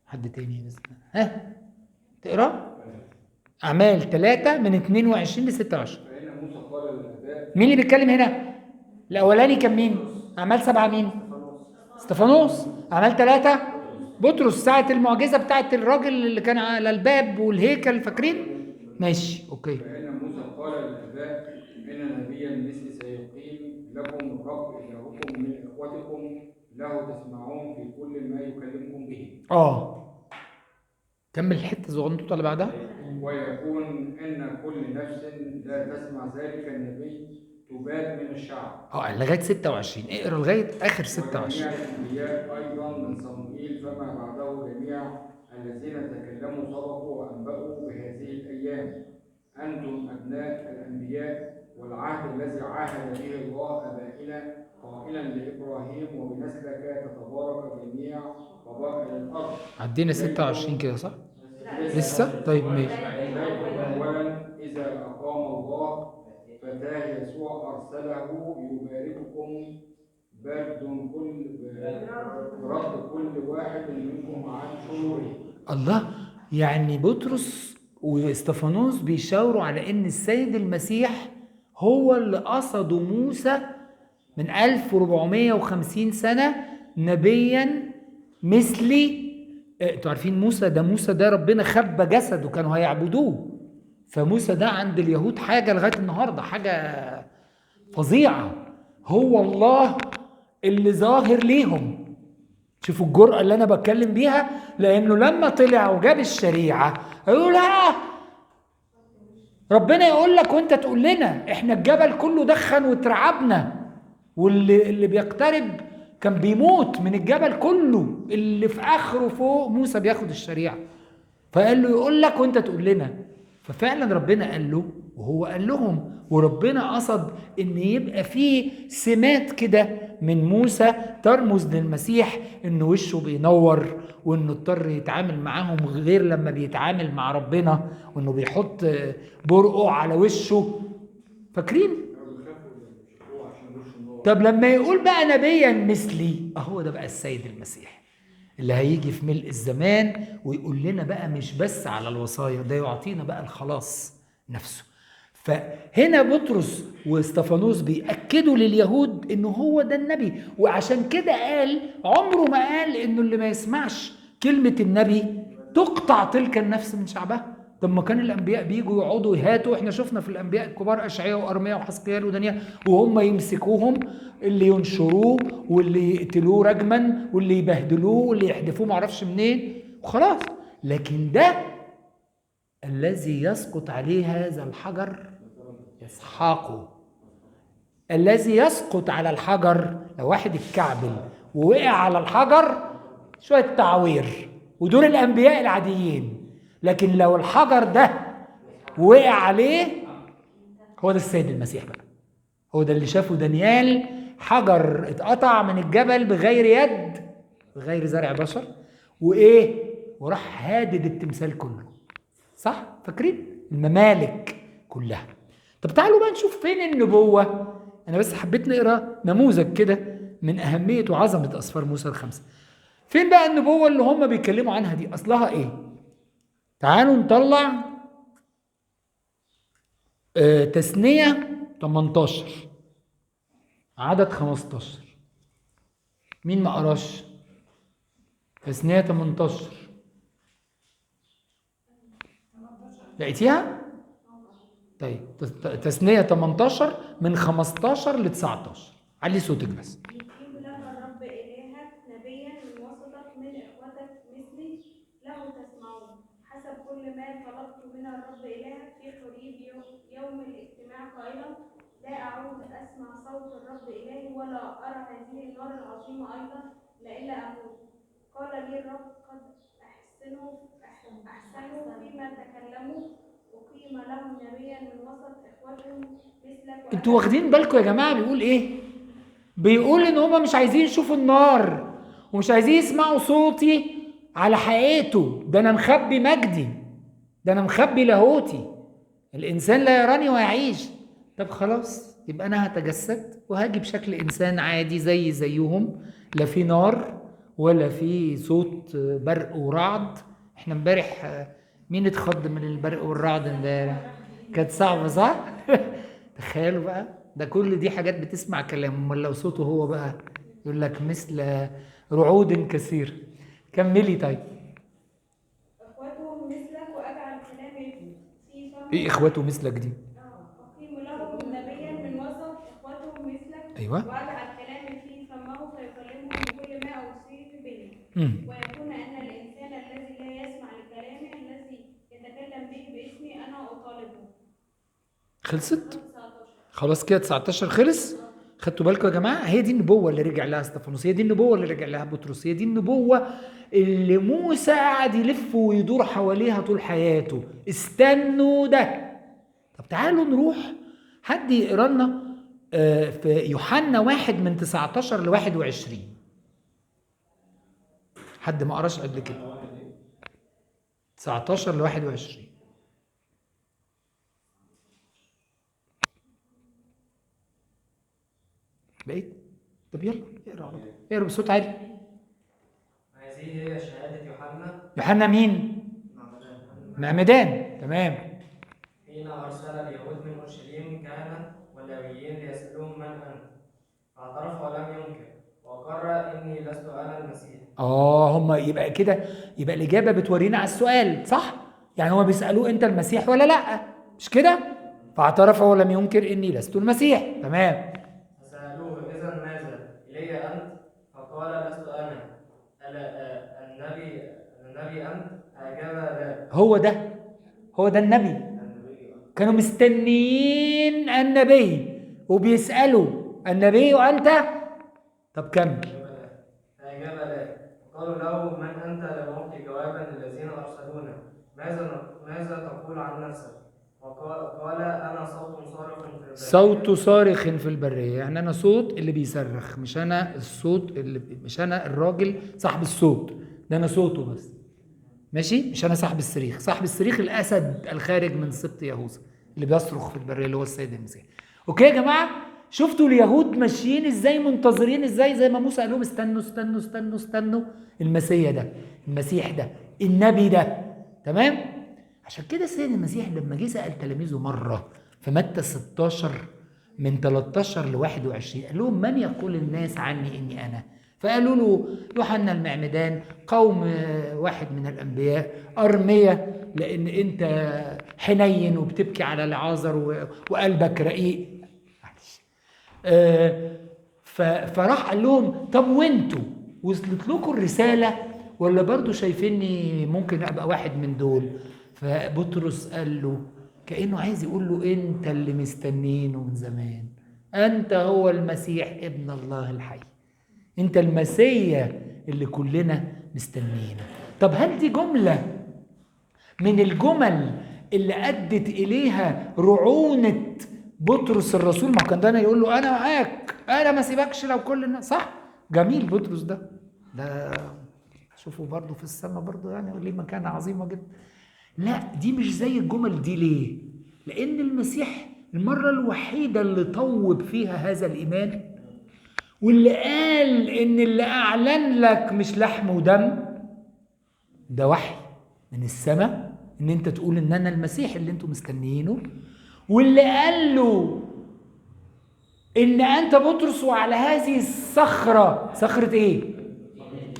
حد تاني بس، ها تقرا؟ اعمال 3 من 22 ل 26. فإن موسى قال للآباء. مين اللي بيتكلم هنا؟ الاولاني كان مين؟ اعمال 7 مين؟ استفانوس. اعمال 3 بطرس، ساعة المعجزة بتاعت الراجل اللي كان على الباب والهيكل، فاكرين؟ ماشي اوكي. فإن موسى قال للآباء: إن نبيا مثلي سيقيم لكم الرب إلهكم من إخوتكم له تسمعون في كل ما يكلمكم به. كمل الحتة الصغنطوطة اللي بعدها. ويكون إن كل نفس لا تسمع ذلك النبي تباد من الشعب. لغاية 26، اقرا لغاية آخر 26. وجميع الأنبياء أيضا من صموئيل فما بعده جميع الذين تكلموا سبقوا وأنبأوا بهذه الأيام. أنتم أبناء الأنبياء والعهد الذي عاهد به الله آبائنا قائلا لإبراهيم: وبنسلك تتبارك جميع قبائل الأرض. عدينا 26 كده صح؟ لسه؟ طيب ماشي. أولا إذا أقام الله فتاه يسوع أرسله يبارككم برد كل واحد منكم عن شروره. الله، يعني بطرس واستفانوس بيشاوروا على ان السيد المسيح هو اللي قصده موسى من 1450 سنة نبيا مثلي. انتوا عارفين موسى ده ربنا خبى جسده، كانوا هيعبدوه، فموسى ده عند اليهود حاجة لغاية النهاردة، حاجة فظيعة. هو الله اللي ظاهر ليهم. شوفوا الجرأة اللي أنا بتكلم بيها، لأنه لما طلع وجاب الشريعة يقول ربنا يقول لك وانت تقول لنا، احنا الجبل كله دخن وترعبنا، واللي بيقترب كان بيموت من الجبل كله اللي في اخره فوق موسى بياخد الشريعه. فقال له يقول لك وانت تقول لنا. ففعلا ربنا قال له وهو قال لهم، وربنا قصد ان يبقى فيه سمات كده من موسى ترمز للمسيح، انه وشه بينور، وانه اضطر يتعامل معاهم غير لما بيتعامل مع ربنا، وانه بيحط برقه على وشه. فاكرين؟ كانوا بيخافوا يشوفوه عشان وشه النور. طب لما يقول بقى نبيا مثلي، اهو ده بقى السيد المسيح اللي هيجي في ملء الزمان ويقول لنا بقى مش بس على الوصايا، ده يعطينا بقى الخلاص نفسه. فهنا بطرس واستفانوس بيأكدوا لليهود انه هو ده النبي، وعشان كده قال عمره ما قال انه اللي ما يسمعش كلمة النبي تقطع تلك النفس من شعبها. طب ما كان الانبياء بيجوا يقعدوا يهاتوا، احنا شفنا في الانبياء الكبار اشعياء وارمياء وحزقيال ودانيال، وهم يمسكوهم، اللي ينشروه واللي يقتلوه رجما واللي يبهدلوه واللي يحدفوه معرفش منين وخلاص. لكن ده الذي يسقط عليه هذا الحجر يسحقه. الذي يسقط على الحجر، لو واحد اتكعبل ووقع على الحجر شوية تعوير، ودول الأنبياء العاديين، لكن لو الحجر ده وقع عليه، هو ده السيد المسيح بقى. هو ده اللي شافه دانيال، حجر اتقطع من الجبل بغير يد بغير زرع بشر، وإيه، وراح هادد التمثال كله. صح؟ فاكرين؟ الممالك كلها. طب تعالوا بقى نشوف فين النبوة. أنا بس حبيت نقرأ نموذج كده من أهمية وعظمة أسفار موسى الخمسة. فين بقى النبوة اللي هم بيتكلموا عنها دي؟ أصلها إيه؟ تعالوا نطلع تثنية 18 عدد 15. مين ما قراش؟ تثنية 18 لقيتيها؟ طيب تثنية 18 من 15 ل 19. علي صوتك بس. يجيب لك الرب إلهك نبيا من وسطك من إخوتك مثلي له تسمعون حسب كل ما طلبت من الرب إلهك في حريب يوم الاجتماع قائلا لا أعود أسمع صوت الرب إلهي ولا أرى هذه النار العظيمة أيضا لئلا أموت. قال لي الرب قد أحسنوا فيما تكلموا أقيم لهم نبيا من وسط إخوتهم مثلك. انتوا واخدين بالكم يا جماعة بيقول ايه؟ بيقول ان هما مش عايزين يشوفوا النار ومش عايزين يسمعوا صوتي على حقيقته. ده انا مخبي مجدي، ده انا مخبي لاهوتي. الانسان لا يراني ويعيش. طب خلاص، يبقى انا هتجسد وهاجي بشكل انسان عادي زيهم، لا في نار ولا في صوت برق ورعد. احنا امبارح مين اتخض من البرق والرعد امبارح؟ كانت صعبة صح؟ تخيلوا بقى، ده كل دي حاجات بتسمع كلام، امال لو صوته هو بقى يقول لك مثل رعود كثير. كملي طيب. اخوتهم مثلك واجعل كلامي في فمهم. ايه اخواته مثلك دي؟ اقيم لهم نبيا من وسط اخوتهم مثلك. ايوه. واجعل كلامي في فمه فيكلمهم بكل ما اوصيه به. ويكون ان الانسان الذي لا يسمع لكلامي الذي يتكلم به باسمي انا اطالبه. خلصت؟ خلاص كده 19 خلص. خدتوا بالكم يا جماعه؟ هي دي النبوه اللي رجع لها استفانوس، هي دي النبوه اللي رجع لها بطرس، هي دي النبوه اللي موسى قعد يلف ويدور حواليها طول حياته. استنوا ده. طب تعالوا نروح، حد يقرا لنا في يوحنا 1 من 19 ل 21. حد ما قراش قبل كده؟ 19 ل 21. بقيت؟ طب يلا اقرا بصوت عالي. هذه هي شهادة يوحنا. يوحنا مين؟ معمدان. تمام. حين أرسل اليهود من أورشليم كهنة واللاويين ليسألوهم من أنت؟ فاعترف ولم ينكر وأقر إني لست أنا المسيح. هم يبقى كده، يبقى الإجابة بتورينا على السؤال صح؟ يعني هو بيسألوه أنت المسيح ولا لأ؟ مش كده؟ فاعترف ولم ينكر إني لست المسيح. تمام. فسألوه إذا ماذا؟ إلي أنت؟ فقال لست أنا. النبي أنت؟ أجاب لا. هو ده النبي. كانوا مستنيين النبي وبيسألوا النبي وأنت؟ طب كمل. الملائكة قالوا له من أنت لنعطي جوابا للذين أرسلونا ماذا تقول عن نفسك؟ وقال أنا صوت صارخ في البرية. صوت صارخ في البرية، يعني أنا صوت اللي بيصرخ، مش أنا الصوت مش أنا الراجل صاحب الصوت ده، أنا صوته بس، ماشي؟ مش أنا صاحب الصريخ. صاحب الصريخ الأسد الخارج من سبط يهوذا اللي بيصرخ في البرية اللي هو السيد المسيح. أوكي يا جماعة؟ شفتوا اليهود ماشيين إزاي، منتظرين إزاي، زي ما موسى قال لهم استنوا استنوا استنوا استنوا المسيح ده، المسيح ده، النبي ده، تمام؟ عشان كده السيد المسيح لما جه سأل تلاميذه مرة في متى 16 من 13 ل 21 قال لهم من يقول الناس عني إني أنا؟ فقالوا له يوحنا المعمدان، قوم واحد من الأنبياء، أرمية لأن أنت حنين وبتبكي على العازر وقلبك رقيق. فراح قال لهم طب وانتوا وصلت لكم الرسالة ولا برضو شايفيني ممكن أبقى واحد من دول؟ فبطرس قال له كأنه عايز يقول له انت اللي مستنينه من زمان، انت هو المسيح ابن الله الحي، انت المسيا اللي كلنا مستنينه. طب هل دي جملة من الجمل اللي أدت إليها رعونة بطرس الرسول؟ ما كان ده يقول له أنا معاك، أنا ما سيبكش لو كل الناس، صح؟ جميل بطرس ده شوفوا برضو في السماء برضو يعني ليه مكانة عظيمة جدا. لا دي مش زي الجمل دي. ليه؟ لأن المسيح المرة الوحيدة اللي طوب فيها هذا الإيمان واللي قال إن اللي أعلن لك مش لحم ودم، ده وحي من السماء إن أنت تقول إن أنا المسيح اللي أنتم مستنيينه، واللي قال له إن أنت بطرس وعلى هذه الصخرة، صخرة إيه؟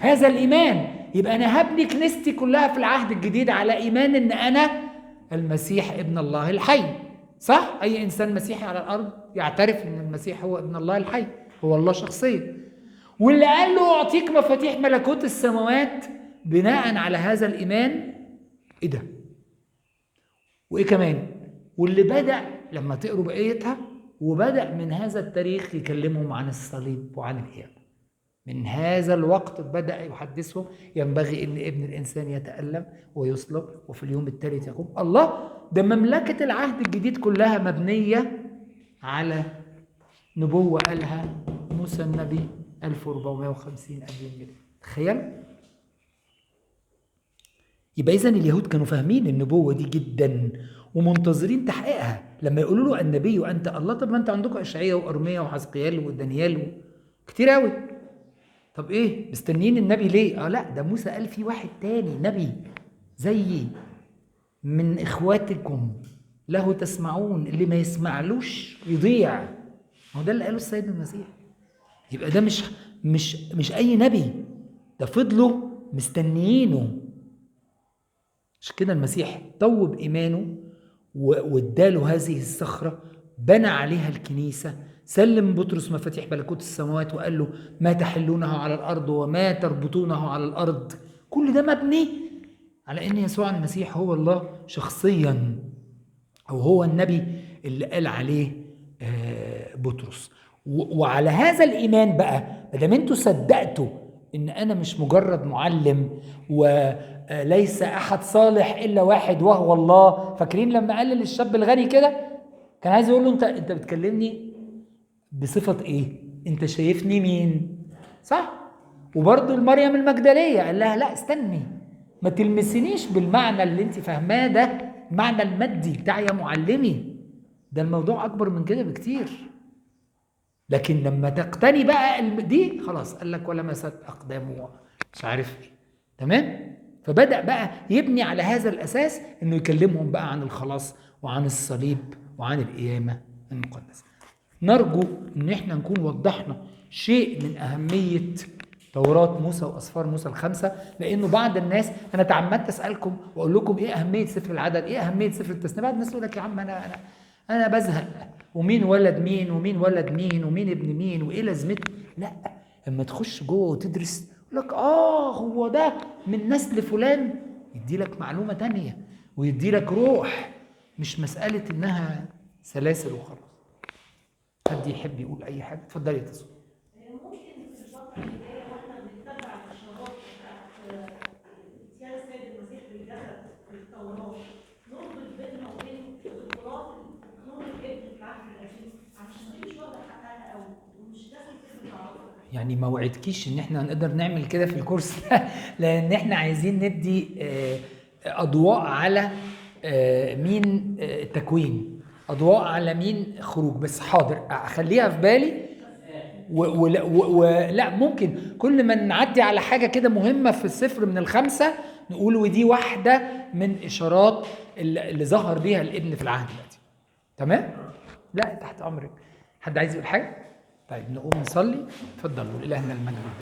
هذا الإيمان. يبقى أنا هبني كنيستي كلها في العهد الجديد على إيمان إن أنا المسيح ابن الله الحي، صح؟ أي إنسان مسيحي على الأرض يعترف إن المسيح هو ابن الله الحي، هو الله شخصيا. واللي قال له أعطيك مفاتيح ملكوت السماوات بناء على هذا الإيمان. إيه ده؟ وإيه كمان؟ واللي بدأ لما تقروا بقيتها وبدأ من هذا التاريخ يكلمهم عن الصليب وعن القيامة. من هذا الوقت بدأ يحدثهم ينبغي أن ابن الإنسان يتألم ويصلب وفي اليوم الثالث يقوم. الله، ده مملكة العهد الجديد كلها مبنية على نبوة قالها موسى النبي 1450 قبل الميلاد. تخيل؟ يبقى إذن اليهود كانوا فاهمين النبوة دي جدا ومنتظرين تحقيقها. لما يقولوا له النبي وأنت الله، طب ما أنت عندكم إشعياء وأرميا وحزقيال ودانيال كتير قوي، طب ايه مستنيين النبي ليه؟ لا ده موسى قال في واحد تاني نبي زيي من اخواتكم له تسمعون، اللي ما يسمعلوش يضيع. هو ده اللي قاله السيد المسيح. يبقى ده مش اي نبي، ده فضلوا مستنيينه. عشان كده المسيح طوب ايمانه واداله هذه الصخره، بنى عليها الكنيسه، سلم بطرس مفاتيح ملكوت السماوات وقال له ما تحلونه على الأرض وما تربطونه على الأرض. كل ده مبني على أن يسوع المسيح هو الله شخصيا، أو هو النبي اللي قال عليه بطرس. وعلى هذا الإيمان بقى مادام انتوا صدقتوا أن أنا مش مجرد معلم وليس أحد صالح إلا واحد وهو الله. فاكرين لما قال للشاب الغني كده كان عايز يقول له أنت بتكلمني بصفة ايه؟ انت شايفني مين؟ صح؟ وبرضه المريم المجدلية قال لها لا استني، ما تلمسنيش بالمعنى اللي انت فاهماه ده، المعنى المادي بتاع يا معلمي، ده الموضوع اكبر من كده بكتير. لكن لما تقتني بقى دي خلاص قال لك ولا مسات اقدامه مش عارف ايه، تمام؟ فبدأ بقى يبني على هذا الاساس انه يكلمهم بقى عن الخلاص وعن الصليب وعن القيامة المقدسة. نرجو ان احنا نكون وضحنا شيء من اهمية توراة موسى واسفار موسى الخمسة، لانه بعض الناس، انا تعمدت اسالكم واقول لكم ايه اهمية سفر العدد، ايه اهمية سفر التثنية. بعض الناس يقول لك يا عم انا بزهق، ومين ولد مين ومين ولد مين ومين ابن مين وايه لازمته. لا، اما تخش جوه وتدرس يقول لك هو ده من نسل فلان، يدي لك معلومة تانية ويدي لك روح، مش مسألة انها سلاسل وخلاص. حد يحب يقول اي حاجه؟ اتفضلي يا تسو. ممكن في الفتره اللي جايه واحنا بنتبع يعني ما وعدكيش ان احنا هنقدر نعمل كده في الكورس ده، لان احنا عايزين ندي اضواء على مين تكوين، اضواء على مين خروج. بس حاضر اخليها في بالي. ولا ممكن كل ما نعدي على حاجه كده مهمه في السفر من الخمسه نقول ودي واحده من اشارات اللي ظهر بيها الابن في العهد القديم. تمام؟ لا تحت امرك. حد عايز يقول حاجه؟ طيب نقوم نصلي. اتفضلوا، لإلهنا المجد.